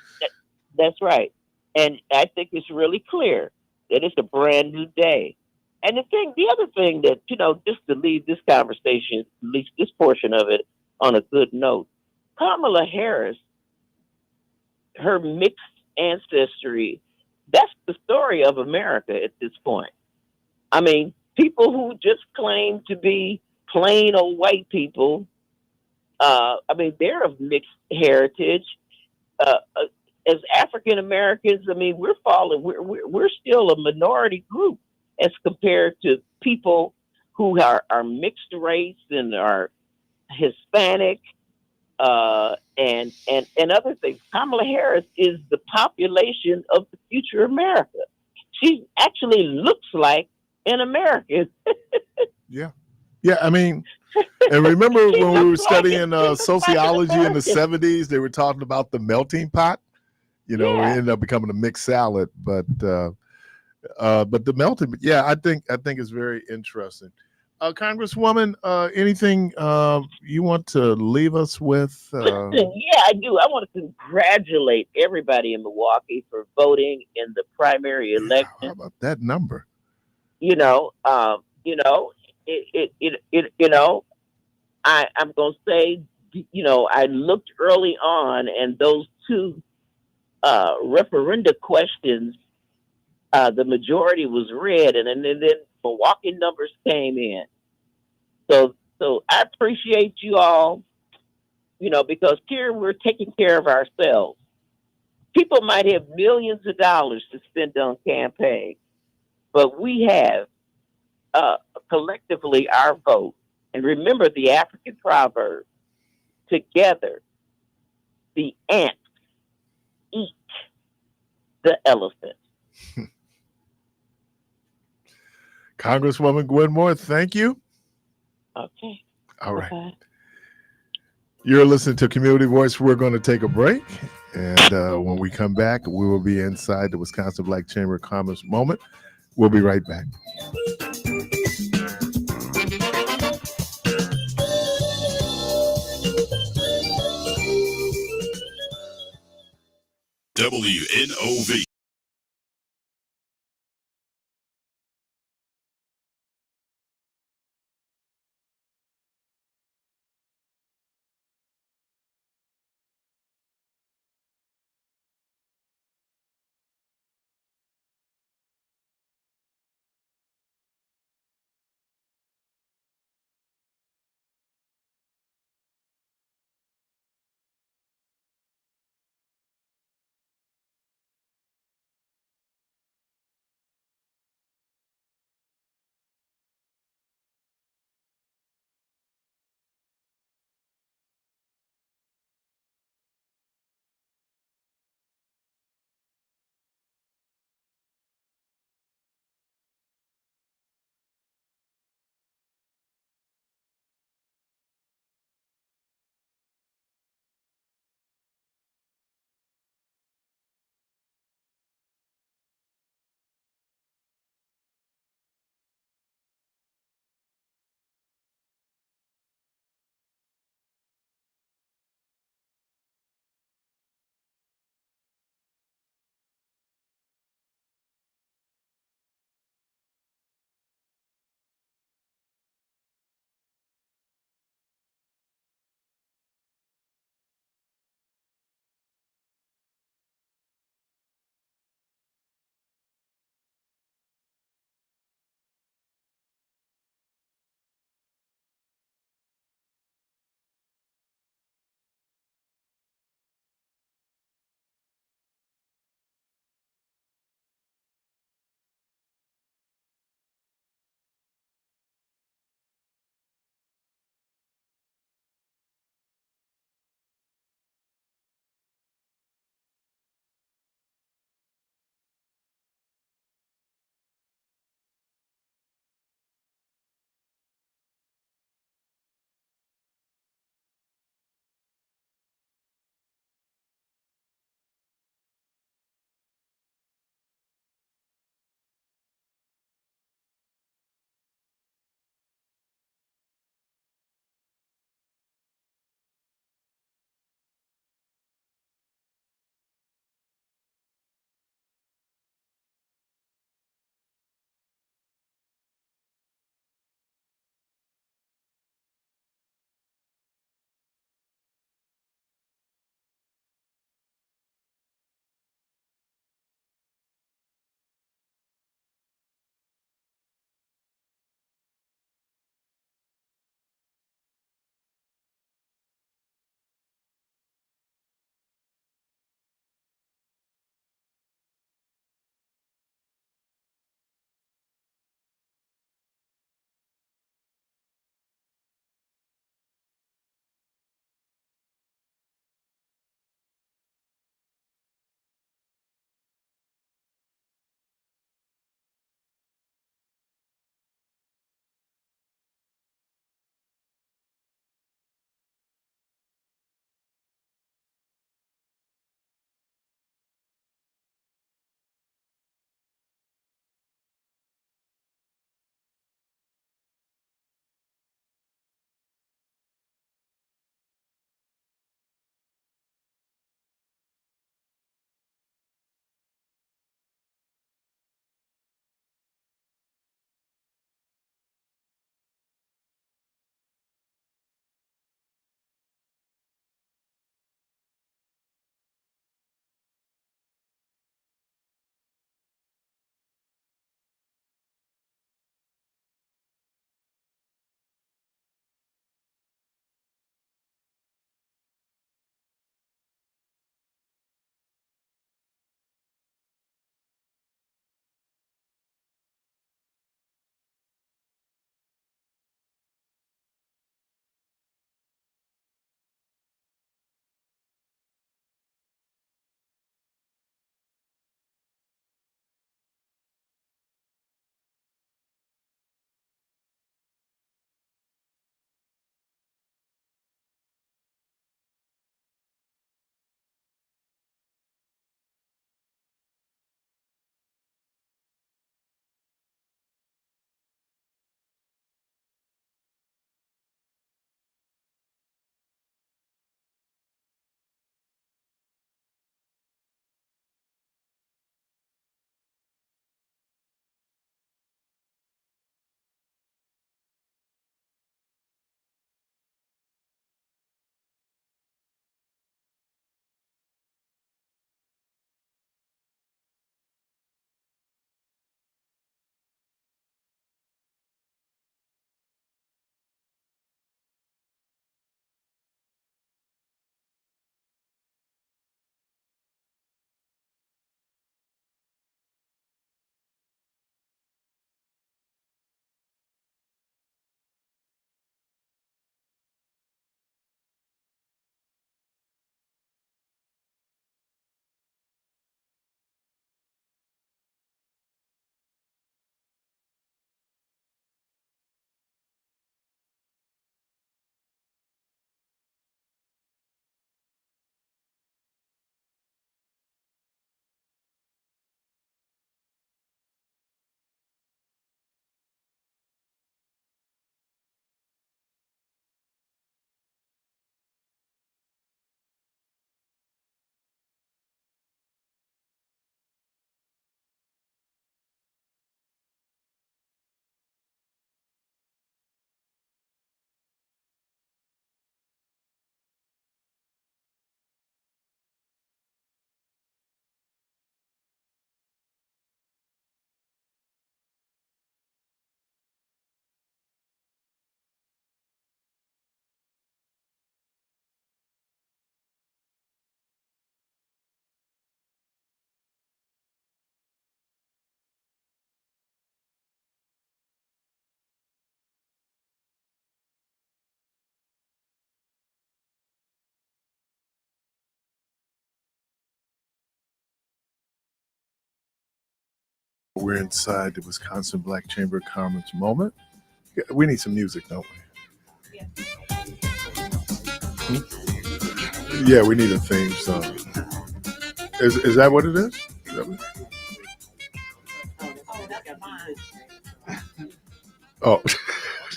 That's right. And I think it's really clear that it's a brand new day. And the other thing that, just to leave this conversation, at least this portion of it, on a good note, Kamala Harris, her mixed ancestry, that's the story of America at this point. I mean, people who just claim to be plain old white people, they're of mixed heritage. As African Americans, we're still a minority group as compared to people who are mixed race and are Hispanic, and other things. Kamala Harris is the population of the future America. She actually looks like an American. Yeah. And remember when we were studying sociology in the 70s, they were talking about the melting pot. It ended up becoming a mixed salad, but the melting. Yeah, I think it's very interesting. Congresswoman, anything you want to leave us with? Yeah, I do. I want to congratulate everybody in Milwaukee for voting in the primary election. How about that number? I'm going to say, I looked early on, and those two referenda questions, the majority was red, and then Milwaukee numbers came in. So I appreciate you all, because here we're taking care of ourselves. People might have millions of dollars to spend on campaigns, but we have collectively our vote. And remember the African proverb, together the ants eat the elephant. Congresswoman Gwen Moore, thank you. Okay. All right. Okay. You're listening to Community Voice. We're going to take a break. And when we come back, we will be inside the Wisconsin Black Chamber of Commerce moment. We'll be right back. WNOV. We're inside the Wisconsin Black Chamber of Commerce moment. We need some music, don't we? Yeah, we need a theme song. Is that what it is? Oh,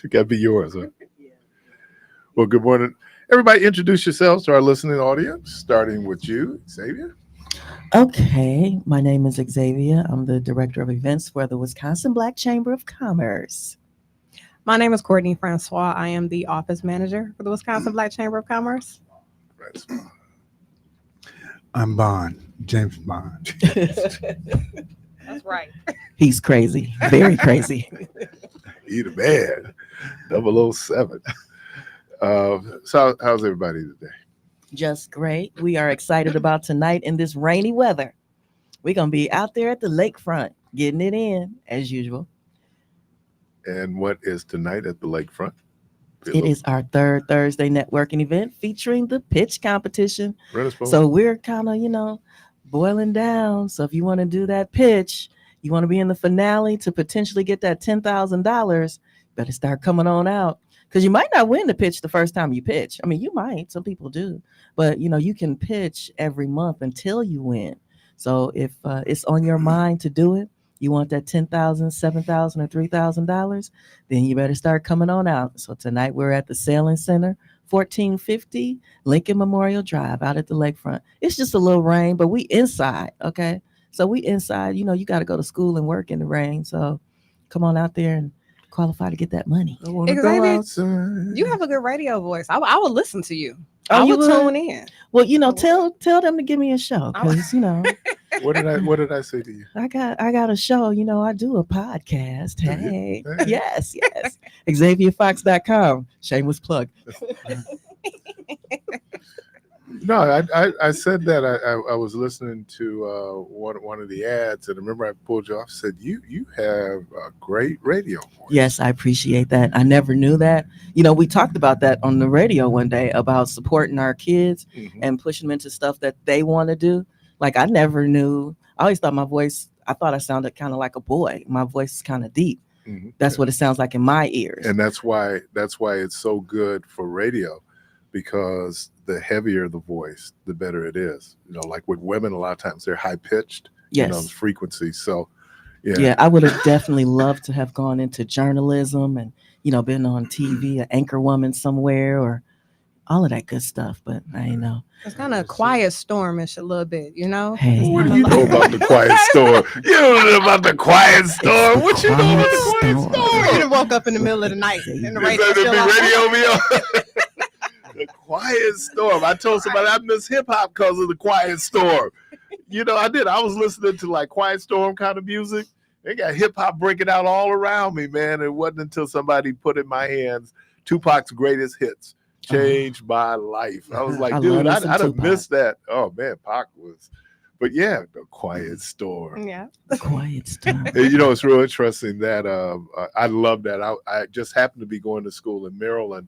it got to be yours, huh? Well, good morning. Everybody introduce yourselves to our listening audience, starting with you, Xavier. Okay, my name is Xavier. I'm the Director of Events for the Wisconsin Black Chamber of Commerce. My name is Courtney Francois. I am the Office Manager for the Wisconsin Black Chamber of Commerce. I'm Bond, James Bond. That's right. He's crazy, very crazy. He the man, 007. So how's everybody today? Just great. We are excited about tonight in this rainy weather. We're going to be out there at the lakefront, getting it in as usual. And what is tonight at the lakefront? It is our third Thursday networking event featuring the pitch competition. So we're kind of, boiling down. So if you want to do that pitch, you want to be in the finale to potentially get that $10,000, better start coming on out. Because you might not win the pitch the first time you pitch. I mean, you might. Some people do. But, you can pitch every month until you win. So if it's on your mind to do it, you want that $10,000, $7,000, or $3,000, then you better start coming on out. So tonight we're at the Sailing Center, 1450 Lincoln Memorial Drive out at the lakefront. It's just a little rain, but we inside, okay? So we inside. You got to go to school and work in the rain. So come on out there and qualify to get that money. Xavier, you have a good radio voice. I would listen to you. I would tune in. Well, tell them to give me a show because What did I say to you? I got a show. I do a podcast. Hey. Yes. XavierFox.com. Shameless plug. No, I said that I was listening to one of the ads, and I remember I pulled you off and said, you have a great radio voice. Yes, I appreciate that. I never knew that. We talked about that on the radio one day about supporting our kids and pushing them into stuff that they want to do. Like I never knew. I always thought I thought I sounded kind of like a boy. My voice is kind of deep. That's what it sounds like in my ears. And that's why it's so good for radio, because the heavier the voice, the better it is. Like with women, a lot of times they're high pitched, yes, frequency. So, yeah, I would have definitely loved to have gone into journalism and, been on TV, an anchor woman somewhere or all of that good stuff. But I ain't know. It's kind of quiet stormish a little bit, Hey, what do you know about the Quiet Storm? You don't know about the Quiet Storm. What you know about the Quiet Storm? You woke up in the middle of the night in the radio. The Quiet Storm. I told somebody I miss hip hop because of the Quiet Storm. I did. I was listening to like Quiet Storm kind of music. They got hip hop breaking out all around me, man. It wasn't until somebody put in my hands Tupac's greatest hits. Changed my life. I was like, dude, I'd have missed that. Oh man, Pac was. But yeah, the Quiet Storm. Yeah, the Quiet Storm. It's real interesting that I love that. I just happened to be going to school in Maryland,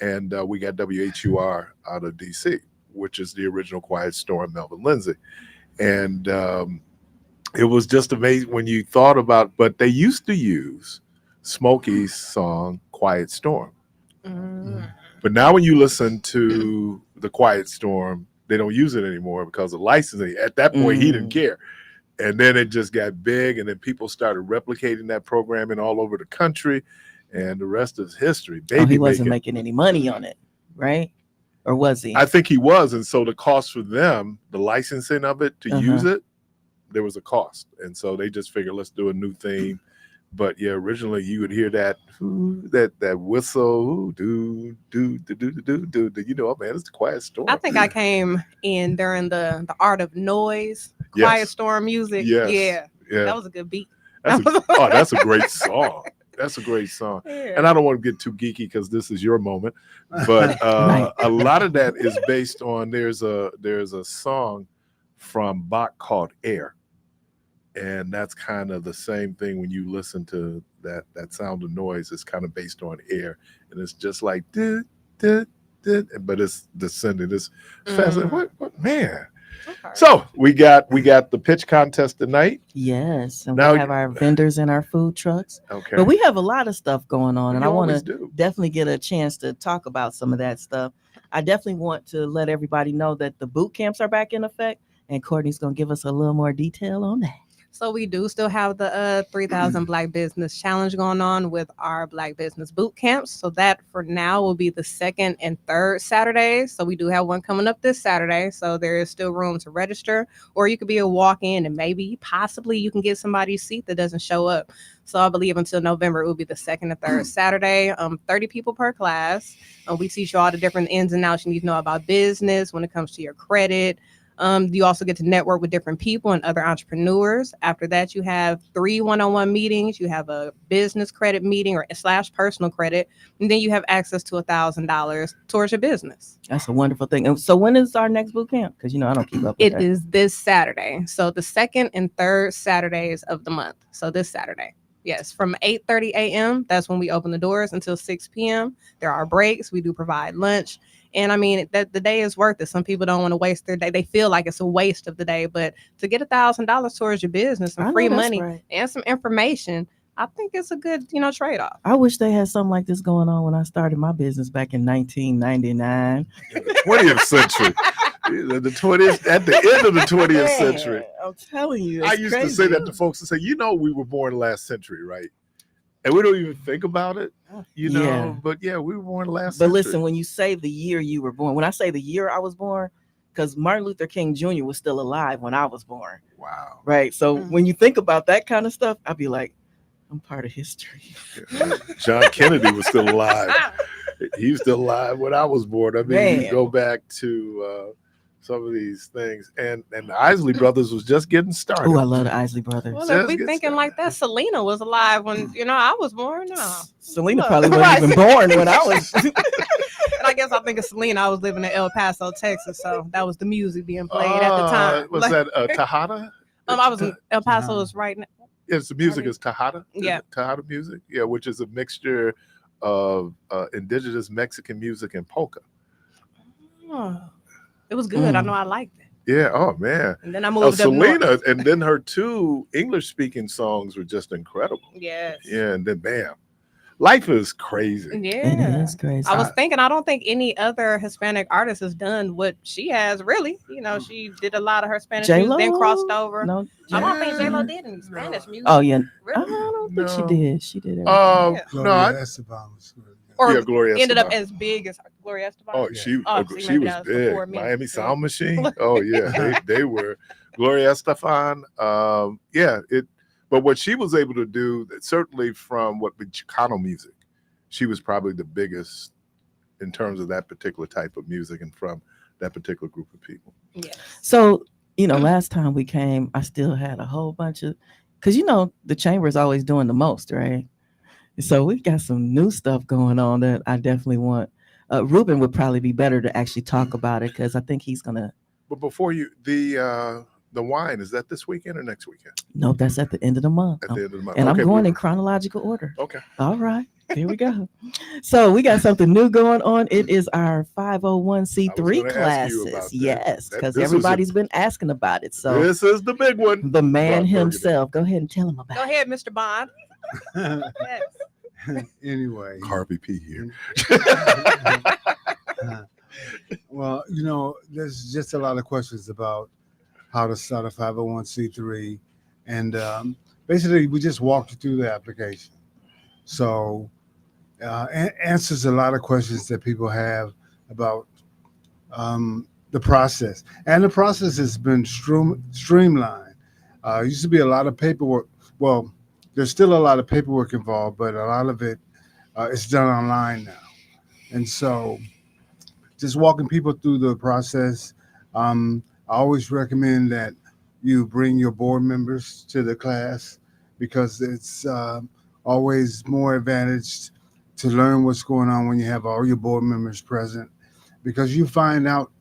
and we got WHUR out of DC, which is the original Quiet Storm, Melvin Lindsay, and it was just amazing when you thought about. But they used to use Smokey's song "Quiet Storm." But now when you listen to the Quiet Storm, they don't use it anymore because of licensing. At that point, he didn't care. And then it just got big, and then people started replicating that programming all over the country, and the rest is history. He wasn't making any money on it, right? Or was he? I think he was. And so the cost for them, the licensing of it to use it, there was a cost. And so they just figured, let's do a new theme. But yeah, originally you would hear that whistle, do, oh man, it's the Quiet Storm. I think I came in during the Art of Noise, Quiet Storm music. Yes. Yeah, that was a good beat. That's a great song. That's a great song. Yeah. And I don't want to get too geeky because this is your moment, but a lot of that is based on there's a song from Bach called Air. And that's kind of the same thing when you listen to that sound of noise. It's kind of based on air, and it's just like but it's descending. It's fascinating. What man? Okay. So we got the pitch contest tonight. Yes, and Now we have our vendors and our food trucks. Okay. But we have a lot of stuff going on, and You I want always to do. definitely get a chance to talk about some of that stuff. I definitely want to let everybody know that the boot camps are back in effect, and Courtney's going to give us a little more detail on that. So we do still have the 3,000 Black Business Challenge going on with our Black Business Boot Camps. So that for now will be the second and third Saturdays. So we do have one coming up this Saturday. So there is still room to register, or you could be a walk-in and maybe possibly you can get somebody's seat that doesn't show up. So I believe until November, it will be the second and third Saturday, 30 people per class. We teach you all the different ins and outs you need to know about business when it comes to your credit. You also get to network with different people and other entrepreneurs. After that, you have 3 one-on-one meetings. You have a business credit meeting or / personal credit. And then you have access to $1,000 towards your business. That's a wonderful thing. And so when is our next boot camp? Because, I don't keep up with It that. is this Saturday. So the second and third Saturdays of the month. So this Saturday. Yes, from 8:30 a.m. That's when we open the doors until 6 p.m. There are breaks. We do provide lunch. And I mean, that the day is worth it. Some people don't want to waste their day. They feel like it's a waste of the day. But to get $1,000 towards your business and free money and some information, I think it's a good, trade-off. I wish they had something like this going on when I started my business back in 1999. In the 20th century. The 20th, at the end of the 20th century. I'm telling you. I used to say that to folks and say, we were born last century, right? And we don't even think about it, but we were born last century. But listen, when you say the year you were born, when I say the year I was born, because Martin Luther King Jr. was still alive when I was born. Wow. Right. So when you think about that kind of stuff, I'd be like, I'm part of history. John Kennedy was still alive. He was still alive when I was born. I mean, you go back to some of these things, and the Isley Brothers was just getting started. Oh, I love the Isley Brothers. Well, if we thinking like that, Selena was alive when I was born. No, Selena probably wasn't even born when I was. And I guess I think of Selena. I was living in El Paso, Texas, so that was the music being played at the time. Was that Tejada? I was in El Paso. Is right now. Yes, the music is Tejada. Yeah, Tejada music. Yeah, which is a mixture of indigenous Mexican music and polka. Oh. It was good. I know I liked it. Yeah. Oh man. And then I moved up Selena, north. and then her 2 English-speaking songs were just incredible. Yes. Yeah, and then bam, life is crazy. Yeah, it is crazy. I was thinking, I don't think any other Hispanic artist has done what she has. Really, she did a lot of her Spanish music, then crossed over. No, I don't think J-Lo did any Spanish music. Oh yeah, really? I don't think she did. She did. Gloria Esteban was good. Or Gloria ended Esteban. up as big as Gloria Esteban. Oh, she maybe was that big. before me. Miami Sound Machine. Oh yeah, they were. Gloria Estefan. But what she was able to do, certainly from what the Chicano music, she was probably the biggest in terms of that particular type of music and from that particular group of people. Yeah. So last time we came, I still had a whole bunch of, because the chamber is always doing the most, right? So we got some new stuff going on that I definitely want. Ruben would probably be better to actually talk about it because I think he's gonna. But before you, the wine, is that this weekend or next weekend? No, that's at the end of the month. At the end of the month. And Okay, I'm going in chronological order. Okay. All right. Here we go. So we got something new going on. It is our 501c3 classes. Yes, because everybody's been asking about it. So this is the big one. The man himself. Go ahead and tell him about it. Go ahead, Mr. Bond. Yes. Anyway, Harvey P here. Well, there's just a lot of questions about how to start a 501c3, and basically we just walked you through the application. So answers a lot of questions that people have about the process, and the process has been streamlined. Used to be a lot of paperwork. Well, there's still a lot of paperwork involved, but a lot of it is done online now. And so just walking people through the process, I always recommend that you bring your board members to the class because it's always more advantaged to learn what's going on when you have all your board members present, because you find out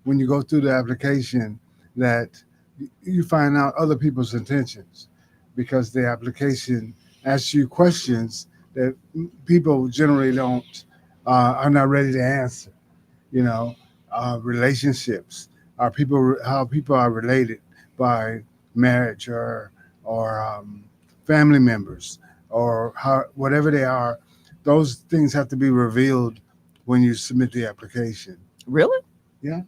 when you go through the application that you find out other people's intentions, because the application asks you questions that people generally are not ready to answer. Relationships, how people are related by marriage or family members or whatever they are. Those things have to be revealed when you submit the application. Really? Yeah.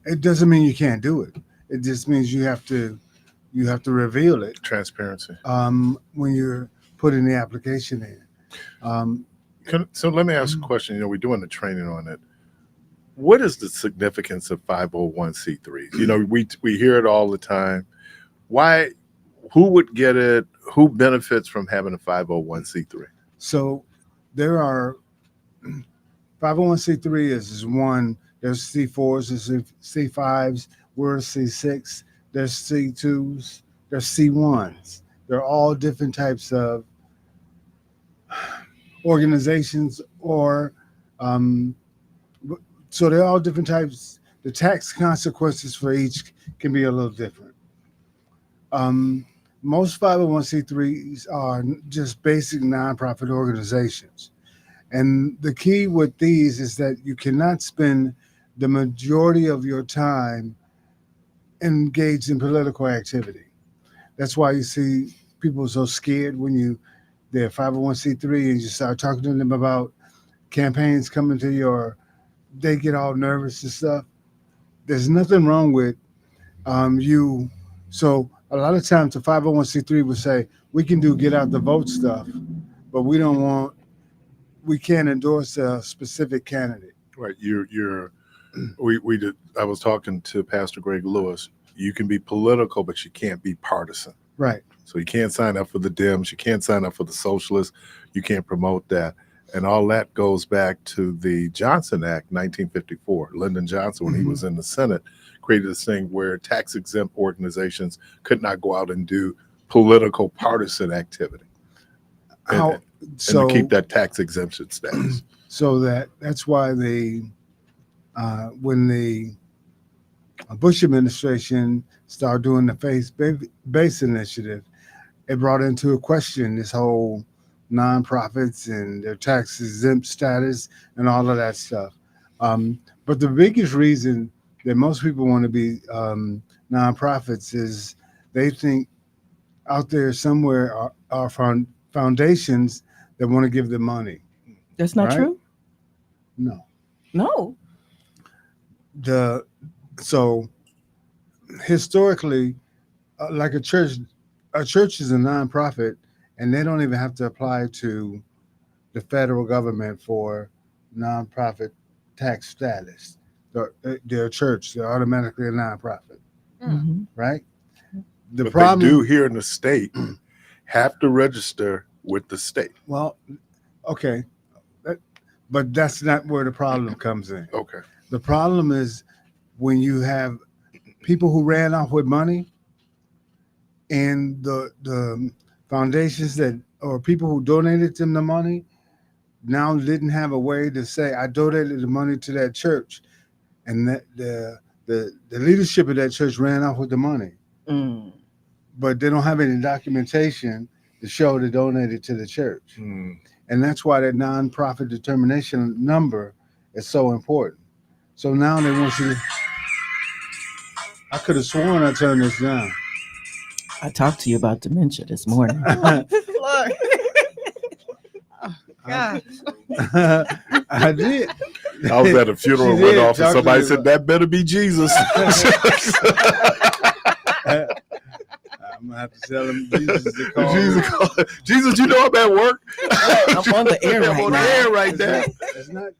It doesn't mean you can't do it. It just means you have to reveal it. Transparency. When you're putting the application in. So let me ask a question. We're doing the training on it. What is the significance of 501c3s? We hear it all the time. Why? Who would get it? Who benefits from having a 501c3? So there are 501c3 is one. There's C4s, there's C5s, we're C6, there's C2s, there's C1s. They're all different types of organizations or so they're all different types. The tax consequences for each can be a little different. Most 501c3s are just basic nonprofit organizations. And the key with these is that you cannot spend the majority of your time engaged in political activity. That's why you see people so scared when they're 501c3 and you start talking to them about campaigns coming to they get all nervous and stuff. There's nothing wrong with you. So a lot of times the 501c3 would say, we can do get out the vote stuff, but we can't endorse a specific candidate. Right. I was talking to Pastor Greg Lewis. You can be political, but you can't be partisan. Right. So you can't sign up for the Dems. You can't sign up for the Socialists. You can't promote that. And all that goes back to the Johnson Act, 1954. Lyndon Johnson, when he was in the Senate, created this thing where tax-exempt organizations could not go out and do political partisan activity. And to keep that tax exemption status. So that's why when the Bush administration started doing the faith-based initiative, it brought into a question this whole nonprofits and their tax exempt status and all of that stuff. But the biggest reason that most people want to be nonprofits is they think out there somewhere are foundations that want to give them money. That's not true? No. So historically, like a church is a nonprofit, and they don't even have to apply to the federal government for nonprofit tax status. They're a church; they're automatically a nonprofit, right? But they do here in the state have to register with the state. Well, okay, but that's not where the problem comes in. Okay. The problem is when you have people who ran off with money and the foundations or people who donated them the money now didn't have a way to say, I donated the money to that church. And that the leadership of that church ran off with the money. But they don't have any documentation to show they donated to the church. And that's why that nonprofit determination number is so important. So now they want you to, I could have sworn I turned this down. I talked to you about dementia this morning. Look. I did. I was at a funeral and went off and somebody said, that better be Jesus. I'm gonna have to tell him Jesus to call. Jesus, you know I'm at work. I'm on the air right now. On the air right there.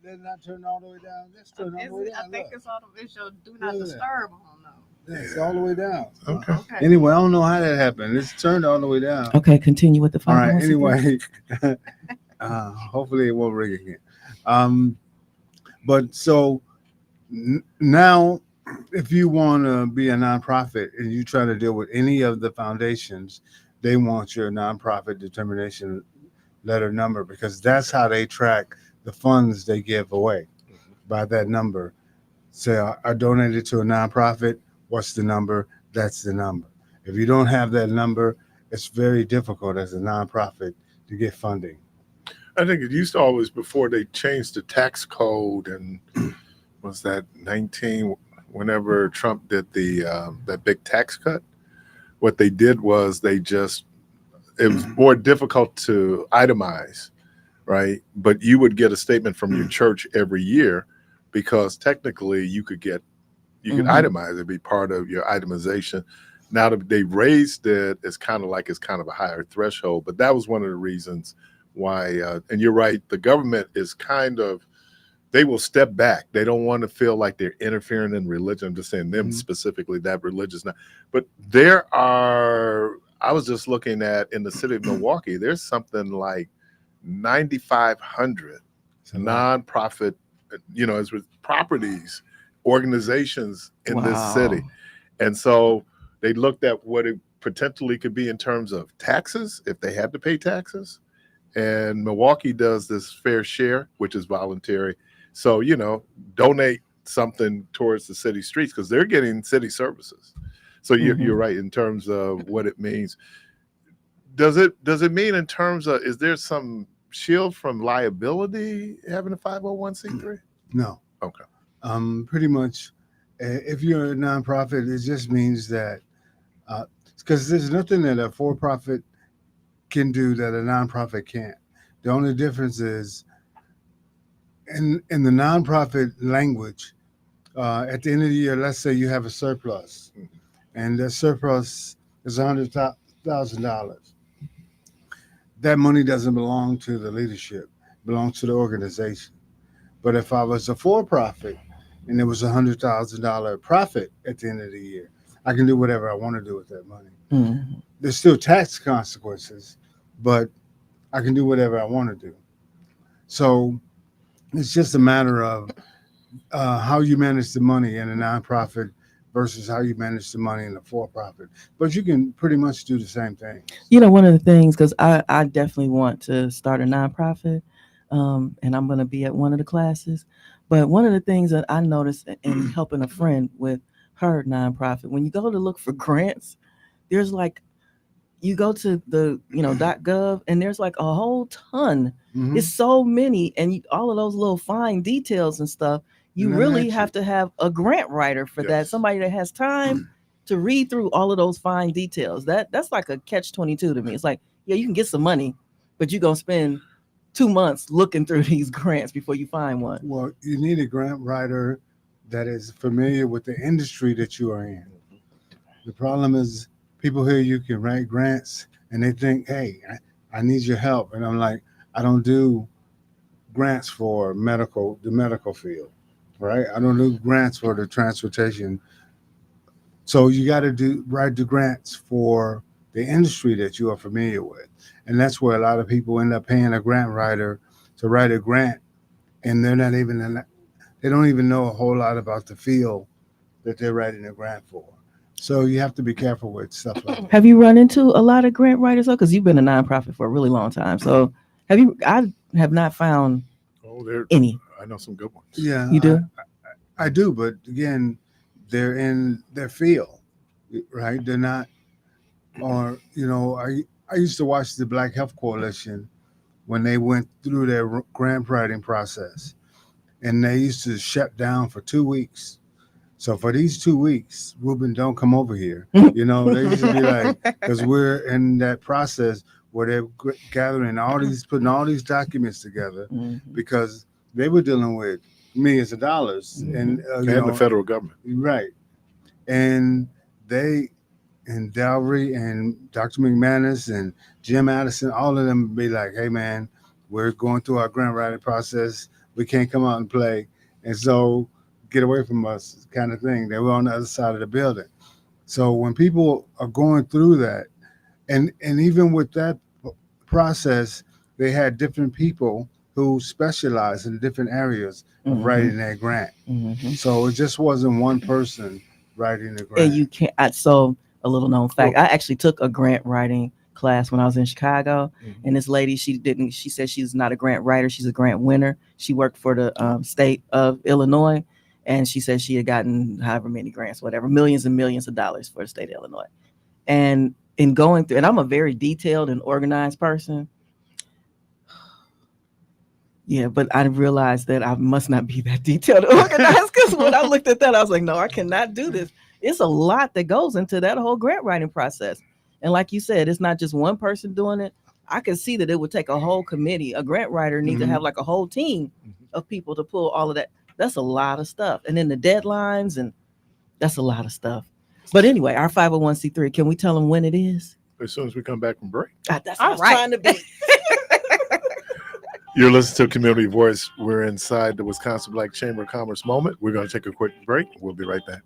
They're not turned all the way down. Let's turn all the way down. I think it's all the show do not disturb on though. Yeah, it's all the way down. Okay. Anyway, I don't know how that happened. It's turned all the way down. Okay, continue with the All right. 501c3. Anyway, hopefully it won't ring again. But so now, if you want to be a nonprofit and you try to deal with any of the foundations, they want your nonprofit determination letter number because that's how they track the funds they give away by that number. Say, I donated to a nonprofit. What's the number? That's the number. If you don't have that number, it's very difficult as a nonprofit to get funding. I think it used to always, before they changed the tax code and was that whenever Trump did that big tax cut, what they did was it was more difficult to itemize, right? But you would get a statement from your church every year because technically you could itemize it, it'd be part of your itemization. Now that they raised it, it's kind of a higher threshold, but that was one of the reasons why, and you're right, the government is they will step back. They don't want to feel like they're interfering in religion. I'm just saying them specifically, that religious now. But I was just looking at in the city of Milwaukee, there's something like 9,500 nonprofit, as with properties, organizations in this city. And so they looked at what it potentially could be in terms of taxes, if they had to pay taxes. And Milwaukee does this fair share, which is voluntary. So, donate something towards the city streets because they're getting city services. So you're right in terms of what it means. Does it mean in terms of, is there some shield from liability having a 501c3? No. Okay. Pretty much, if you're a nonprofit, it just means that because there's nothing that a for-profit can do that a nonprofit can't. The only difference is in the nonprofit language, at the end of the year, let's say you have a surplus, and the surplus is $100,000. That money doesn't belong to the leadership; it belongs to the organization. But if I was a for-profit and there was $100,000 profit at the end of the year, I can do whatever I want to do with that money. Mm-hmm. There's still tax consequences, but I can do whatever I want to do. So it's just a matter of how you manage the money in a nonprofit versus how you manage the money in a for-profit. But you can pretty much do the same thing. One of the things, because I definitely want to start a nonprofit, and I'm going to be at one of the classes. But one of the things that I noticed in helping a friend with her nonprofit, when you go to look for grants, there's you go to the .gov and there's a whole ton. Mm-hmm. It's so many, and all of those little fine details and stuff. You really have to have a grant writer for that. Somebody that has time to read through all of those fine details. That's like a catch-22 to me. It's like, yeah, you can get some money, but you're gonna spend 2 months looking through these grants before you find one. Well, you need a grant writer that is familiar with the industry that you are in. The problem is people hear you can write grants and they think, hey, I need your help. And I'm like, I don't do grants for the medical field, right? I don't do grants for the transportation. So you got to write the grants for the industry that you are familiar with. And that's where a lot of people end up paying a grant writer to write a grant. And they don't even know a whole lot about the field that they're writing a grant for. So you have to be careful with stuff like that. Have you run into a lot of grant writers? Because you've been a nonprofit for a really long time. So I have not found any. I know some good ones. Yeah. You do? I do, but again, they're in their field, right? They're not, or, I used to watch the Black Health Coalition when they went through their grant writing process, and they used to shut down for 2 weeks. So for these 2 weeks, Ruben, don't come over here. They used to be like, because we're in that process where they're gathering putting all these documents together, because they were dealing with millions of dollars and the federal government, right? And and Dalry and Dr. McManus and Jim Addison, all of them be like, hey man, we're going through our grant writing process. We can't come out and play. And so get away from us kind of thing. They were on the other side of the building. So when people are going through that, and even with that process, they had different people who specialize in different areas of writing that grant. So it just wasn't one person writing the grant. And you can't, a little known fact, I actually took a grant writing class when I was in Chicago, and this lady, she said she's not a grant writer, she's a grant winner. She worked for the state of Illinois, and she said she had gotten however many grants, whatever, millions and millions of dollars for the state of Illinois. And in going through, and I'm a very detailed and organized person. Yeah, but I realized that I must not be that detailed and organized, when I looked at that, I was like, no, I cannot do this. It's a lot that goes into that whole grant writing process. And like you said, it's not just one person doing it. I can see that it would take a whole committee. A grant writer needs to have like a whole team of people to pull all of that. That's a lot of stuff. And then the deadlines, and that's a lot of stuff. But anyway, our 501c3, can we tell them when it is? As soon as we come back from break. That's what I was trying to be. You're listening to Community Voice. We're inside the Wisconsin Black Chamber of Commerce moment. We're going to take a quick break. We'll be right back.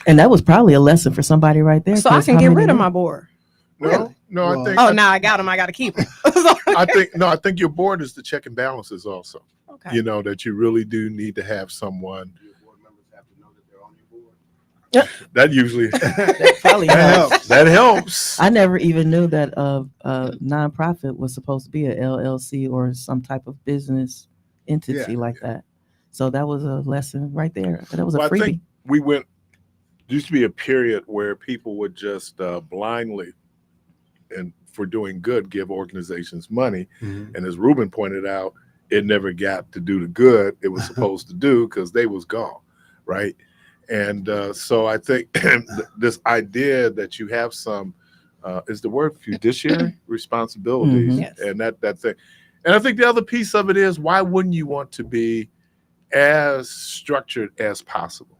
And that was probably a lesson for somebody right there. So I 'cause can how get many rid of knew? my board. No, no, Well- I think. Oh, now I got them. I got to keep them. I think your board is the check and balances also. Okay. You know, that you really do need to have someone. Your board members have to know that they're on your board. That usually That probably That helps. helps. that helps. I never even knew that a nonprofit was supposed to be a LLC or some type of business entity Yeah, like that. So that was a lesson right there. That was a Well, I freebie. think we went. There used to be a period where people would just blindly, and for doing good, give organizations money. Mhm. And as Ruben pointed out, it never got to do the good it was supposed to do because they was gone, right? And so I think this idea that you have some is the word fiduciary responsibilities, Mhm. Yes. and that thing. And I think the other piece of it is, why wouldn't you want to be as structured as possible?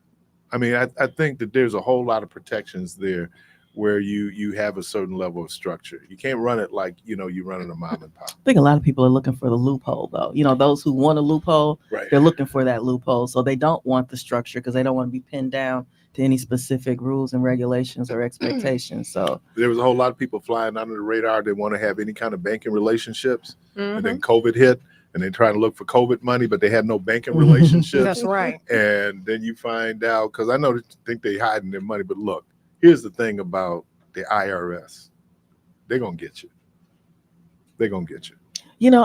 I mean, I think that there's a whole lot of protections there where you have a certain level of structure. You can't run it like, you know, you running a mom and pop. I think a lot of people are looking for the loophole, though. You know, those who want a loophole, Right. they're looking for that loophole. So they don't want the structure because they don't want to be pinned down to any specific rules and regulations or expectations. So There was a whole lot of people flying under the radar. They want to have any kind of banking relationships. And then Mhm. COVID hit and they trying to look for COVID money, but they had no banking Mhm. relationships. That's right. And then you find out, because I know they think they hiding their money, but look, here's the thing about the IRS. They're going to get you. They're going to get you. you know,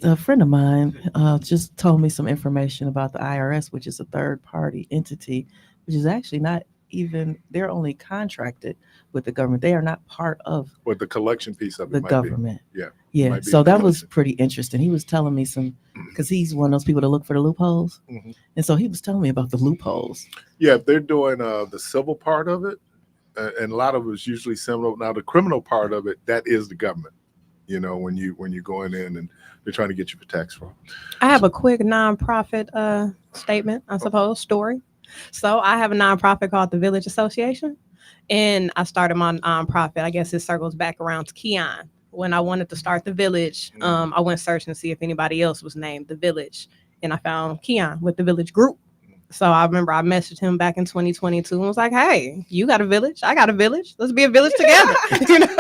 a friend of mine just told me some information about the IRS, which is a third party entity, which is actually not even, they're only contracted with the government. They are not part of What the collection piece of it the might government. be. Yeah. Yeah. might be So the that was collection. pretty interesting. He was telling me some, because he's one of those people that look for the loopholes. Mhm. And so he was telling me about the loopholes. Yeah, if they're doing the civil part of it, and a lot of it's usually similar. Now, the criminal part of it, that is the government. You know, when you're going in and they're trying to get you for tax fraud. I have a quick nonprofit statement, I suppose, story. So I have a nonprofit called the Village Association, and I started my nonprofit. I guess it circles back around to Keon. When I wanted to start the Village, I went searching to see if anybody else was named the Village, and I found Keon with the Village Group. So I remember I messaged him back in 2022 and was like, "Hey, you got a village? I got a village. Let's be a village together." You know?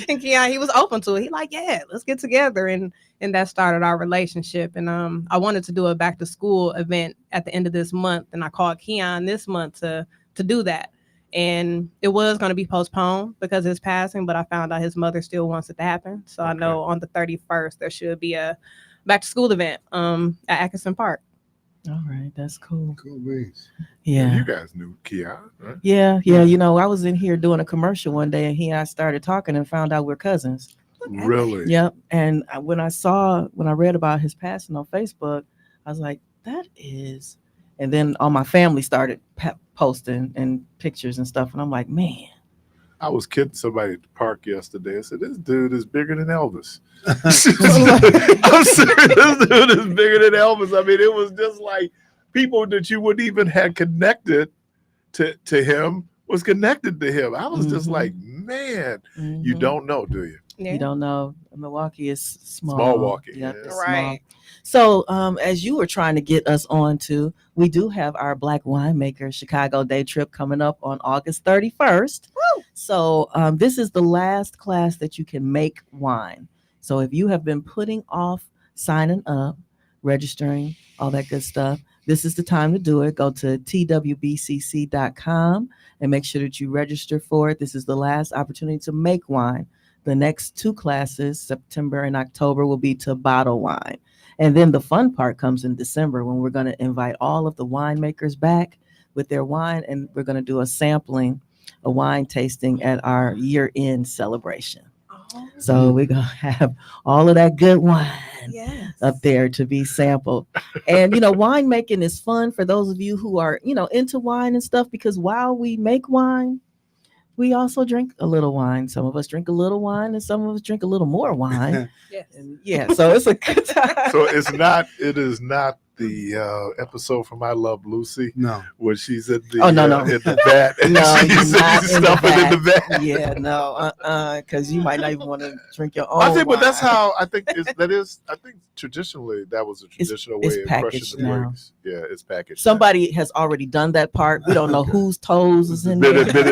And Keon, he was open to it. He like, "Yeah, let's get together." And that started our relationship. And I wanted to do a back to school event at the end of this month, and I called Keon this month to do that. And it was going to be postponed because of his passing, but I found out his mother still wants it to happen. So I know on the 31st there should be a back to school event at Atkinson Park. All right. That's cool. Cool beans. Yeah. You guys knew Keon, right? Yeah. You know, I was in here doing a commercial one day and he and I started talking and found out we're cousins. Really? Yep. And when I read about his passing on Facebook, I was like, that is. And then all my family started posting and pictures and stuff. And I'm like, man. I was kidding somebody at the park yesterday. I said, this dude is bigger than Elvis. I'm serious. This dude is bigger than Elvis. I mean, it was just like people that you wouldn't even have connected to him was connected to him. I was just like, man, you don't know, do you? You don't know. Milwaukee is small. Small Milwaukee. Yep, Yeah. it's Right. small. So as you were trying to get us on to, we do have our Black Winemaker Chicago Day Trip coming up on August 31st. Woo! So this is the last class that you can make wine. So if you have been putting off signing up, registering, all that good stuff, this is the time to do it. Go to twbcc.com and make sure that you register for it. This is the last opportunity to make wine. The next two classes, September and October, will be to bottle wine. And then the fun part comes in December when we're going to invite all of the winemakers back with their wine, and we're going to do a sampling, a wine tasting at our year-end celebration. So we're going to have all of that good wine up there to be sampled. And, winemaking is fun for those of you who are, into wine and stuff, because while we make wine, we also drink a little wine. Some of us drink a little wine and some of us drink a little more wine. Yes. And so it's a good time. So it is not the episode from I Love Lucy? No. Where she's in the No. in the vat and No, she's you're not stuffing in the vat. Yeah, no, because you might not even want to drink your own. I think, but wine. that's how I think I think traditionally that was a traditional it's way of crushing packaged the now. grapes. Yeah, it's packaged. Somebody has already done that part. We don't know whose toes is in Been there,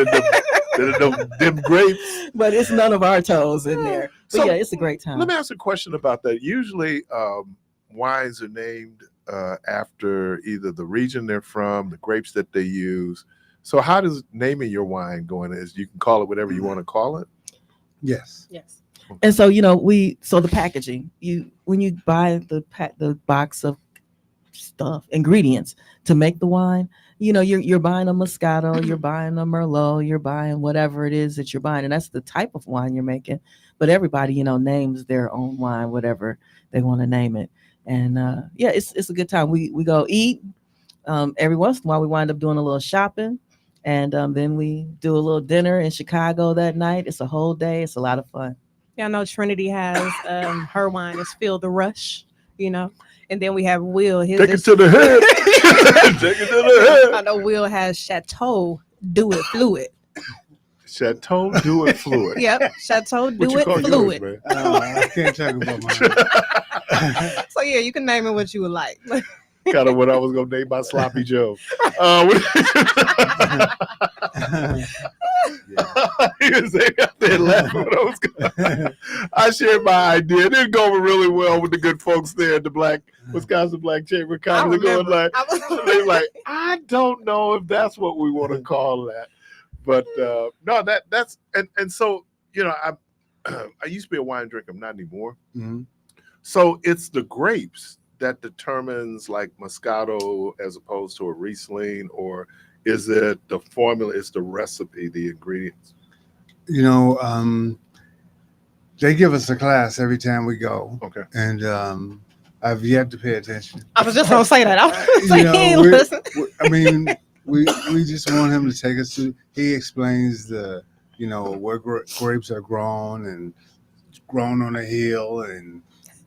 in them grapes. but it's none of our toes in there. But So, yeah, it's a great time. Let me ask a question about that. Usually, wines are named after either the region they're from, the grapes that they use. So, how does naming your wine going? Is you can call it whatever you want to call it? Yes. Yes. And so the packaging, when you buy the box of stuff, ingredients to make the wine, you're buying a Moscato, you're buying a Merlot, you're buying whatever it is that you're buying, and that's the type of wine you're making. But everybody, names their own wine, whatever they want to name it. And it's a good time. We go eat. Every once in a while, we wind up doing a little shopping, and then we do a little dinner in Chicago that night. It's a whole day. It's a lot of fun. Yeah, I know Trinity has her wine is Feel the Rush, and then we have Will. His Take it to the head. Take it to the head. I know Will has Chateau Do It Fluid. Chateau Do It Fluid. Yep, Chateau What Do you It call yours, Fluid. man? I can't talk about mine. So yeah, you can name it what you would like. Kind of what I was gonna name my Sloppy Joe. He was out there laughing when I was going. I shared my idea. It didn't go over really well with the good folks there at the Wisconsin Black Chamber of Commerce. They're going they're like, I don't know if that's what we want to call that. But no, that's and so I used to be a wine drinker, I'm not anymore. Mm-hmm. So it's the grapes that determines like Moscato as opposed to a Riesling, or is it the formula? Is the recipe, the ingredients? They give us a class every time we go. Okay. And I've yet to pay attention. I was just gonna say that. I was like, we just want him to take us to. He explains where grapes are grown and grown on a hill and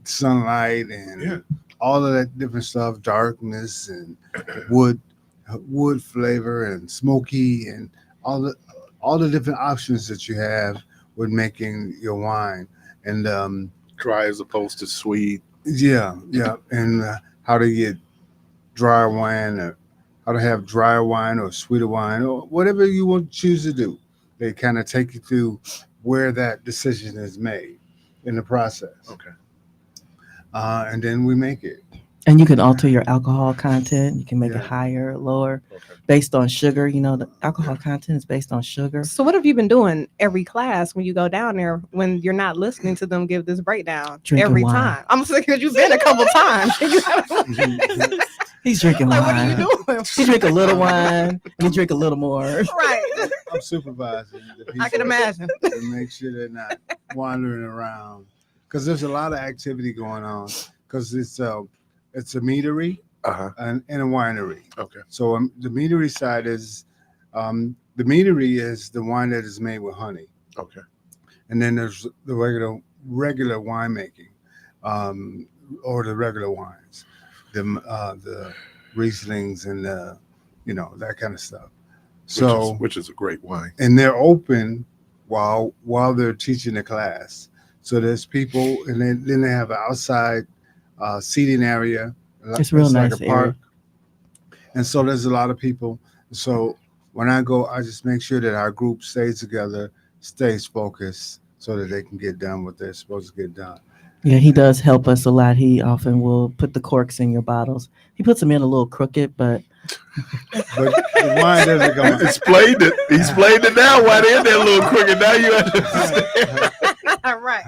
sunlight and all of that different stuff, darkness and wood flavor and smoky and all the different options that you have with making your wine, and Dry as opposed to sweet. yeah, and how to get dry wine, or how to have dry wine or sweeter wine, or whatever you want to choose to do. They kind of take you through where that decision is made in the process. Okay. And then we make it. And you can alter your alcohol content. You can make it higher or lower based on sugar. The alcohol content is based on sugar. so what have you been doing every class when you go down there when you're not listening to them give this breakdown Drinking every wine. time? I'm saying because you've been a couple times. He's drinking Like, wine. what are you doing? He drink a little wine and he drink a little more. Right. I'm supervising the people I can imagine. to make sure they're not wandering around, because there's a lot of activity going on, because it's a meadery and a winery. Okay. So the meadery side is the meadery is the wine that is made with honey. Okay. And then there's the regular winemaking, or the regular wines, the Rieslings and that kind of stuff. So which is a great wine. And they're open while they're teaching the class. So there's people, and then they have an outside seating area. It's real nice like a park. area. And so there's a lot of people. So when I go, I just make sure that our group stays together, stays focused, so that they can get done what they're supposed to get done. Yeah, he does help us a lot. He often will put the corks in your bottles. He puts them in a little crooked, but the wine doesn't come out. Explained it. He explained it now. Why they in there a little crooked? Now you understand. Right.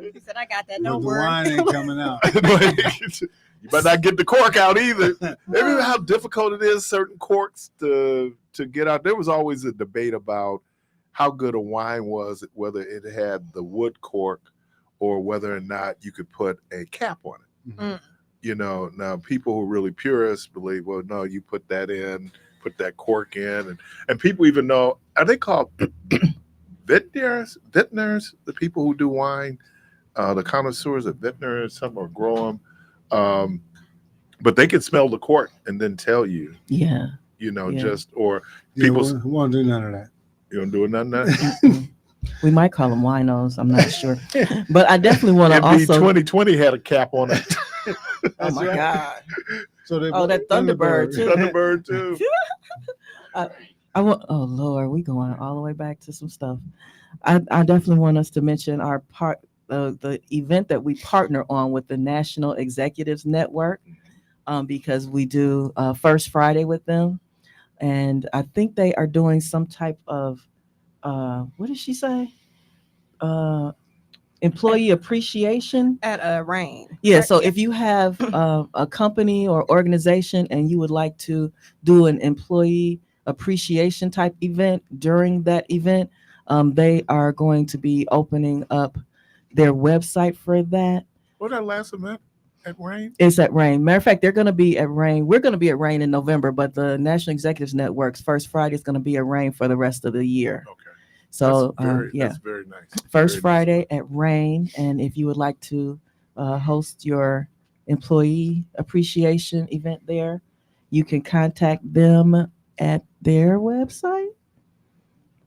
He said, I got that. Don't The worry. wine ain't coming out. You better not get the cork out either. Remember how difficult it is, certain corks to get out? There was always a debate about how good a wine was, whether it had the wood cork or whether or not you could put a cap on it. Mm-hmm. Now people who are really purists believe, well, no, you put that in, put that cork in, and people even know, are they called vintners, the people who do wine, the connoisseurs of vintners, some or grow them. but they can smell the cork and then tell you, Yeah. Yeah. just, or Yeah, people, we won't do none of that. you don't do none of that. We might call them winos. I'm not sure, but I definitely want to MB also. 2020 had a cap on it. Oh my God! So they that Thunderbird too. Thunderbird too. I want. Oh Lord, we going all the way back to some stuff. I definitely want us to mention our the event that we partner on with the National Executives Network, because we do First Friday with them, and I think they are doing some type of what did she say? Employee appreciation at Rain. Yeah, Right? so if you have a company or organization and you would like to do an employee appreciation type event during that event, they are going to be opening up their website for that. What that last event at Rain? It's at Rain. Matter of fact, they're going to be at Rain. We're going to be at Rain in November, but the National Executives Network's First Friday is going to be at Rain for the rest of the year. Okay. So That's very nice. First Very Friday nice. at Rain, and if you would like to host your employee appreciation event there, you can contact them at their website.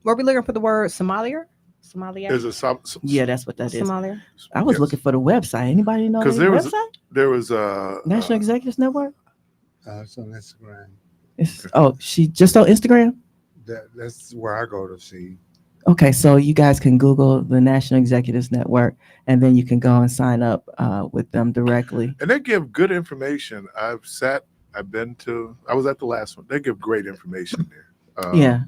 Were we looking for the word Somalia? Somalia? Is it Yeah, that's what that is. Somalia. I was Yes. looking for the website. Anybody know the website? There was National Executives Network. It's on Instagram. She just on Instagram. That's where I go to see. Okay, so you guys can Google the National Executives Network, and then you can go and sign up with them directly. and they give good information. I was at the last one. They give great information there. Yeah.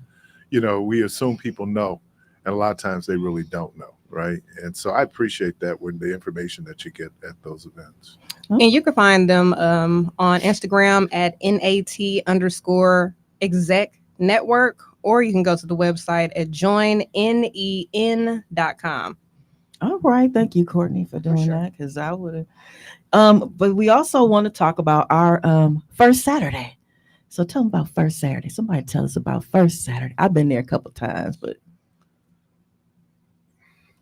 We assume people know, and a lot of times they really don't know, right? And so I appreciate that when the information that you get at those events. And you can find them on Instagram at NAT_exec network, or you can go to the website at joinen.com. All right. Thank you, Courtney, for doing that, because I would have. But we also want to talk about our First Saturday. So tell them about First Saturday. Somebody tell us about First Saturday. I've been there a couple times, but.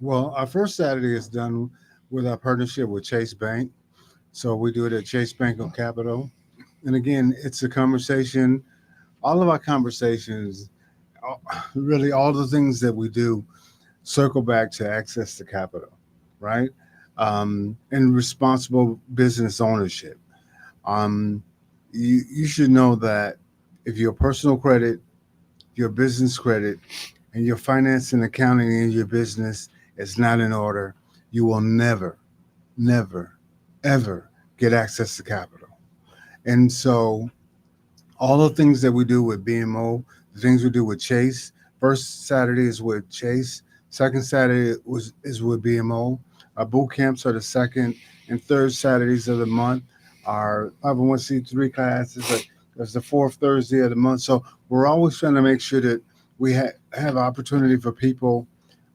Well, our first Saturday is done with our partnership with Chase Bank. So we do it at Chase Bank on Capitol. And again, it's a conversation. All of our conversations, really all the things that we do circle back to access to capital, right? And responsible business ownership. You should know that if your personal credit, your business credit, and your finance and accounting in your business is not in order, you will never, ever get access to capital. And so all the things that we do with BMO, the things we do with Chase, first Saturday is with Chase, second Saturday is with BMO. Our boot camps are the second and third Saturdays of the month. Our 501c3 classes is the fourth Thursday of the month. So we're always trying to make sure that we have opportunity for people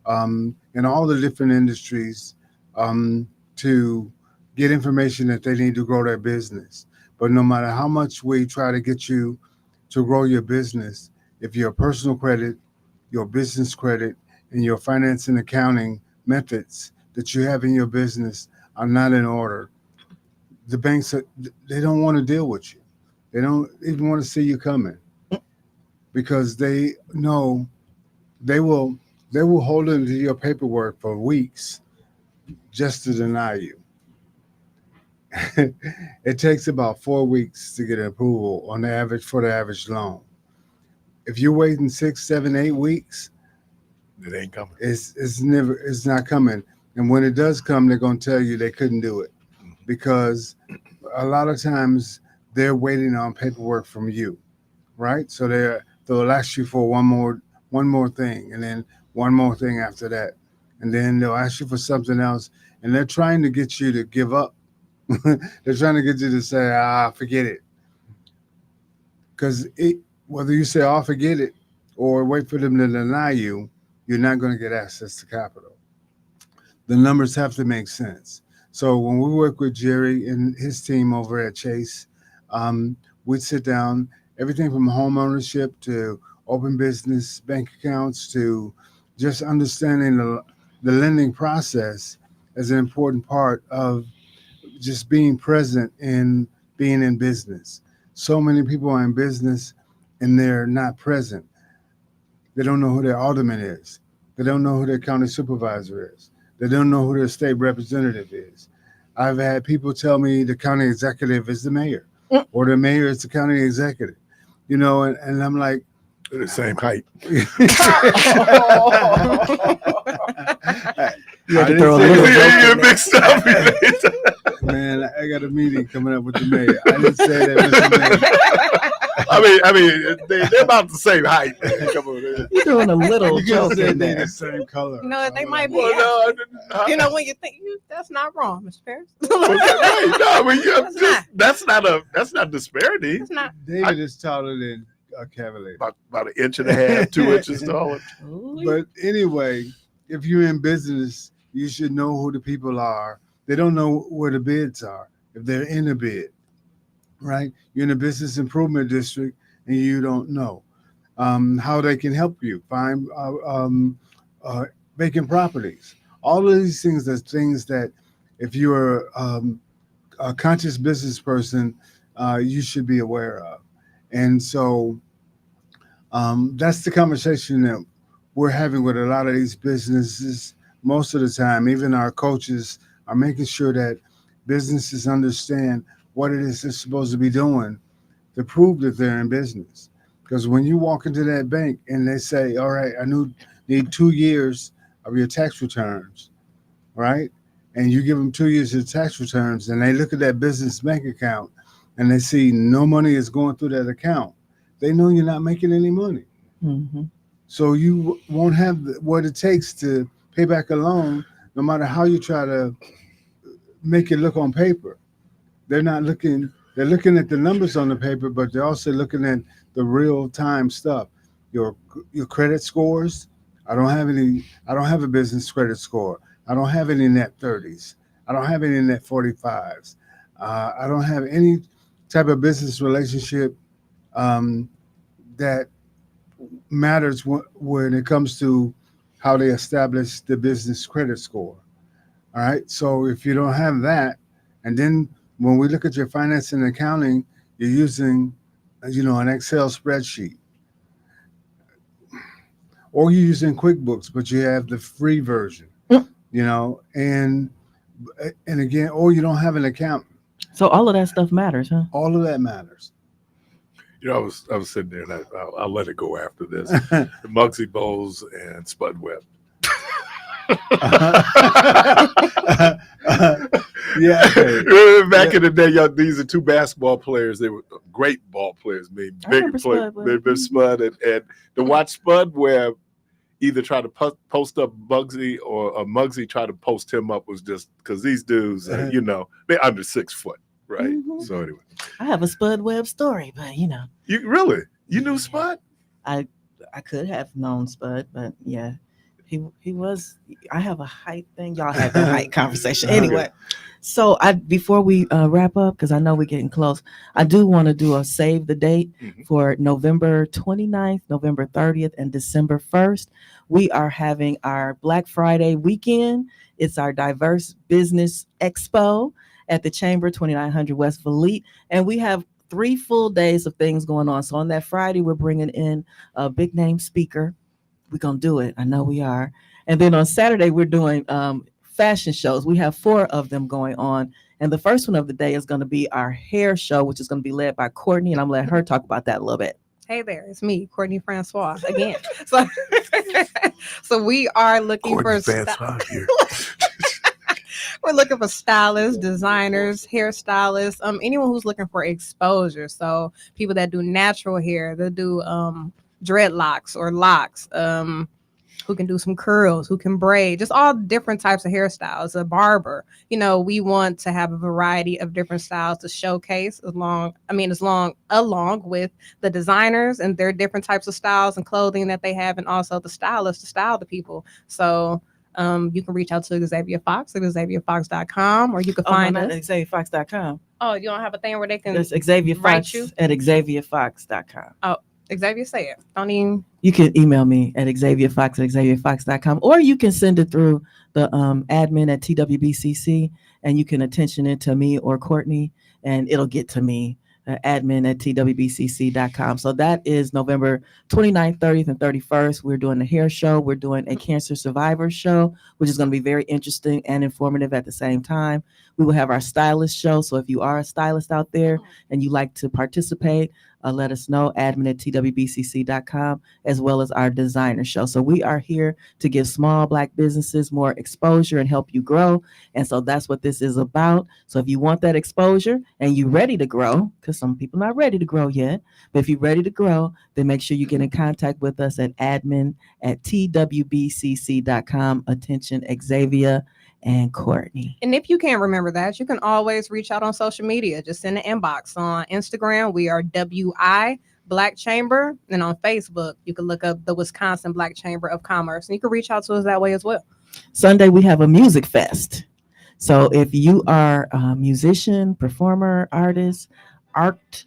in all the different industries to get information that they need to grow their business. But no matter how much we try to get you to grow your business, if your personal credit, your business credit, and your finance and accounting methods that you have in your business are not in order, the banks, they don't want to deal with you. They don't even want to see you coming, because they know they will hold into your paperwork for weeks just to deny you. It takes about 4 weeks to get an approval on the average for the average loan. If you're waiting 6, 7, 8 weeks, it ain't coming. It's not coming. And when it does come, they're going to tell you they couldn't do it, because a lot of times they're waiting on paperwork from you, right? So they'll ask you for one more thing, and then one more thing after that, and then they'll ask you for something else, and they're trying to get you to give up. They're trying to get you to say, forget it. Because whether you say, forget it, or wait for them to deny you, you're not going to get access to capital. The numbers have to make sense. So when we work with Jerry and his team over at Chase, we'd sit down, everything from home ownership to open business bank accounts to just understanding the lending process as an important part of just being present in being in business. So many people are in business and they're not present. They don't know who their alderman is. They don't know who their county supervisor is. They don't know who their state representative is. I've had people tell me the county executive is the mayor or the mayor is the county executive, you know, and I'm like, they're the same height. You had to throw a little You're mixed up. Man, I got a meeting coming up with the mayor. I didn't say that, Mr. Mayor. I mean, they're about the same height. Come on, You're doing a little You joke just said in they're there. the same color. You know, they might be. well, no, I didn't. You know, when you think that's not wrong, Mr. Parris. Right, no, I mean, That's that's not disparity. It's not. David is taller than Cavalier. About an inch and a half, 2 inches taller. But anyway, if you're in business, you should know who the people are. They don't know where the bids are if they're in a bid, right? You're in a business improvement district and you don't know how they can help you find vacant properties. All of these things are things that if you're a conscious business person, you should be aware of. And so that's the conversation that we're having with a lot of these businesses most of the time. Even our coaches are making sure that businesses understand what it is they're supposed to be doing to prove that they're in business. Because when you walk into that bank and they say, all right, I need 2 years of your tax returns, right? And you give them 2 years of tax returns and they look at that business bank account and they see no money is going through that account, they know you're not making any money. Mm-hmm. So you won't have what it takes to pay back a loan, no matter how you try to make it look on paper. They're looking at the numbers on the paper, but they're also looking at the real time stuff. Your credit scores. I don't have a business credit score. I don't have any net 30s. I don't have any net 45s. I don't have any type of business relationship that matters when it comes to how they establish the business credit score. All right. So if you don't have that, and then when we look at your finance and accounting, you're using, an Excel spreadsheet, or you're using QuickBooks, but you have the free version, and again, or you don't have an accountant. So all of that stuff matters, huh? All of that matters. I was sitting there, and I'll let it go after this. The Muggsy Bowles and Spud Webb. Yeah. Back in the day, these are two basketball players. They were great ball players, big players. Spud and to watch Spud Webb either try to post up Muggsy or Muggsy try to post him up was just because these dudes, they're under 6 foot. Right. Mm-hmm. So anyway, I have a Spud Webb story, but you knew Spud? I could have known Spud, but yeah, he was. I have a height thing. Y'all had the height conversation anyway. So before we wrap up, because I know we're getting close, I do want to do a save the date for November 29th, November 30th, and December 1st. We are having our Black Friday weekend. It's our Diverse Business Expo at the Chamber, 2900 West Valete. And we have 3 full days of things going on. So on that Friday, we're bringing in a big name speaker. We're going to do it. I know we are. And then on Saturday, we're doing fashion shows. We have 4 of them going on. And the first one of the day is going to be our hair show, which is going to be led by Courtney. And I'm going to let her talk about that a little bit. Hey there, it's me, Courtney Francois, again. So we are looking for we're looking for stylists, designers, hairstylists, anyone who's looking for exposure. So people that do natural hair, that do dreadlocks or locks, who can do some curls, who can braid, just all different types of hairstyles. A barber, we want to have a variety of different styles to showcase along with the designers and their different types of styles and clothing that they have, and also the stylists to style the people. So you can reach out to Xavier Fox at XavierFox.com, or you can find us at XavierFox.com. Oh, you don't have a thing where they can Xavier Fox at XavierFox.com. Oh, Xavier, say it. Don't even. You can email me at XavierFox at XavierFox.com, or you can send it through the admin at TWBCC, and you can attention it to me or Courtney, and it'll get to me. admin@twbcc.com. So that is November 29th, 30th, and 31st. We're doing a hair show. We're doing a cancer survivor show, which is going to be very interesting and informative at the same time. We will have our stylist show. So if you are a stylist out there and you like to participate, let us know, admin@twbcc.com, as well as our designer show. So we are here to give small Black businesses more exposure and help you grow. And so that's what this is about. So if you want that exposure and you're ready to grow, because some people are not ready to grow yet, but if you're ready to grow, then make sure you get in contact with us at admin@twbcc.com. Attention, Xavier and Courtney. And if you can't remember that, you can always reach out on social media. Just in the inbox. On Instagram, we are WI Black Chamber. And on Facebook, you can look up the Wisconsin Black Chamber of Commerce. And you can reach out to us that way as well. Sunday, we have a music fest. So if you are a musician, performer, artist, Artivist?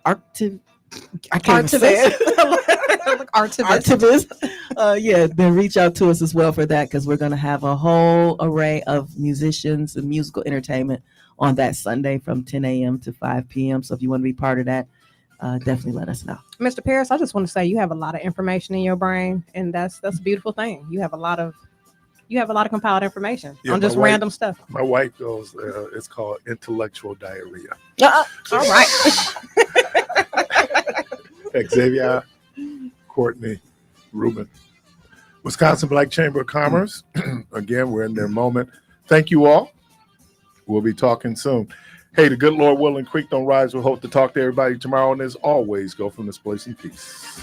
I can't even say it. Artivist. Then reach out to us as well for that, because we're going to have a whole array of musicians and musical entertainment on that Sunday from 10 a.m. to 5 p.m. So if you want to be part of that, definitely let us know. Mr. Parris, I just want to say you have a lot of information in your brain, and that's a beautiful thing. You have a lot of compiled information on just random stuff. My wife goes, it's called intellectual diarrhea. All right. Xavier, Courtney, Ruben. Wisconsin Black Chamber of Commerce. Again, we're in their moment. Thank you all. We'll be talking soon. Hey, the good Lord willing, creek don't rise. We hope to talk to everybody tomorrow. And as always, go from this place in peace.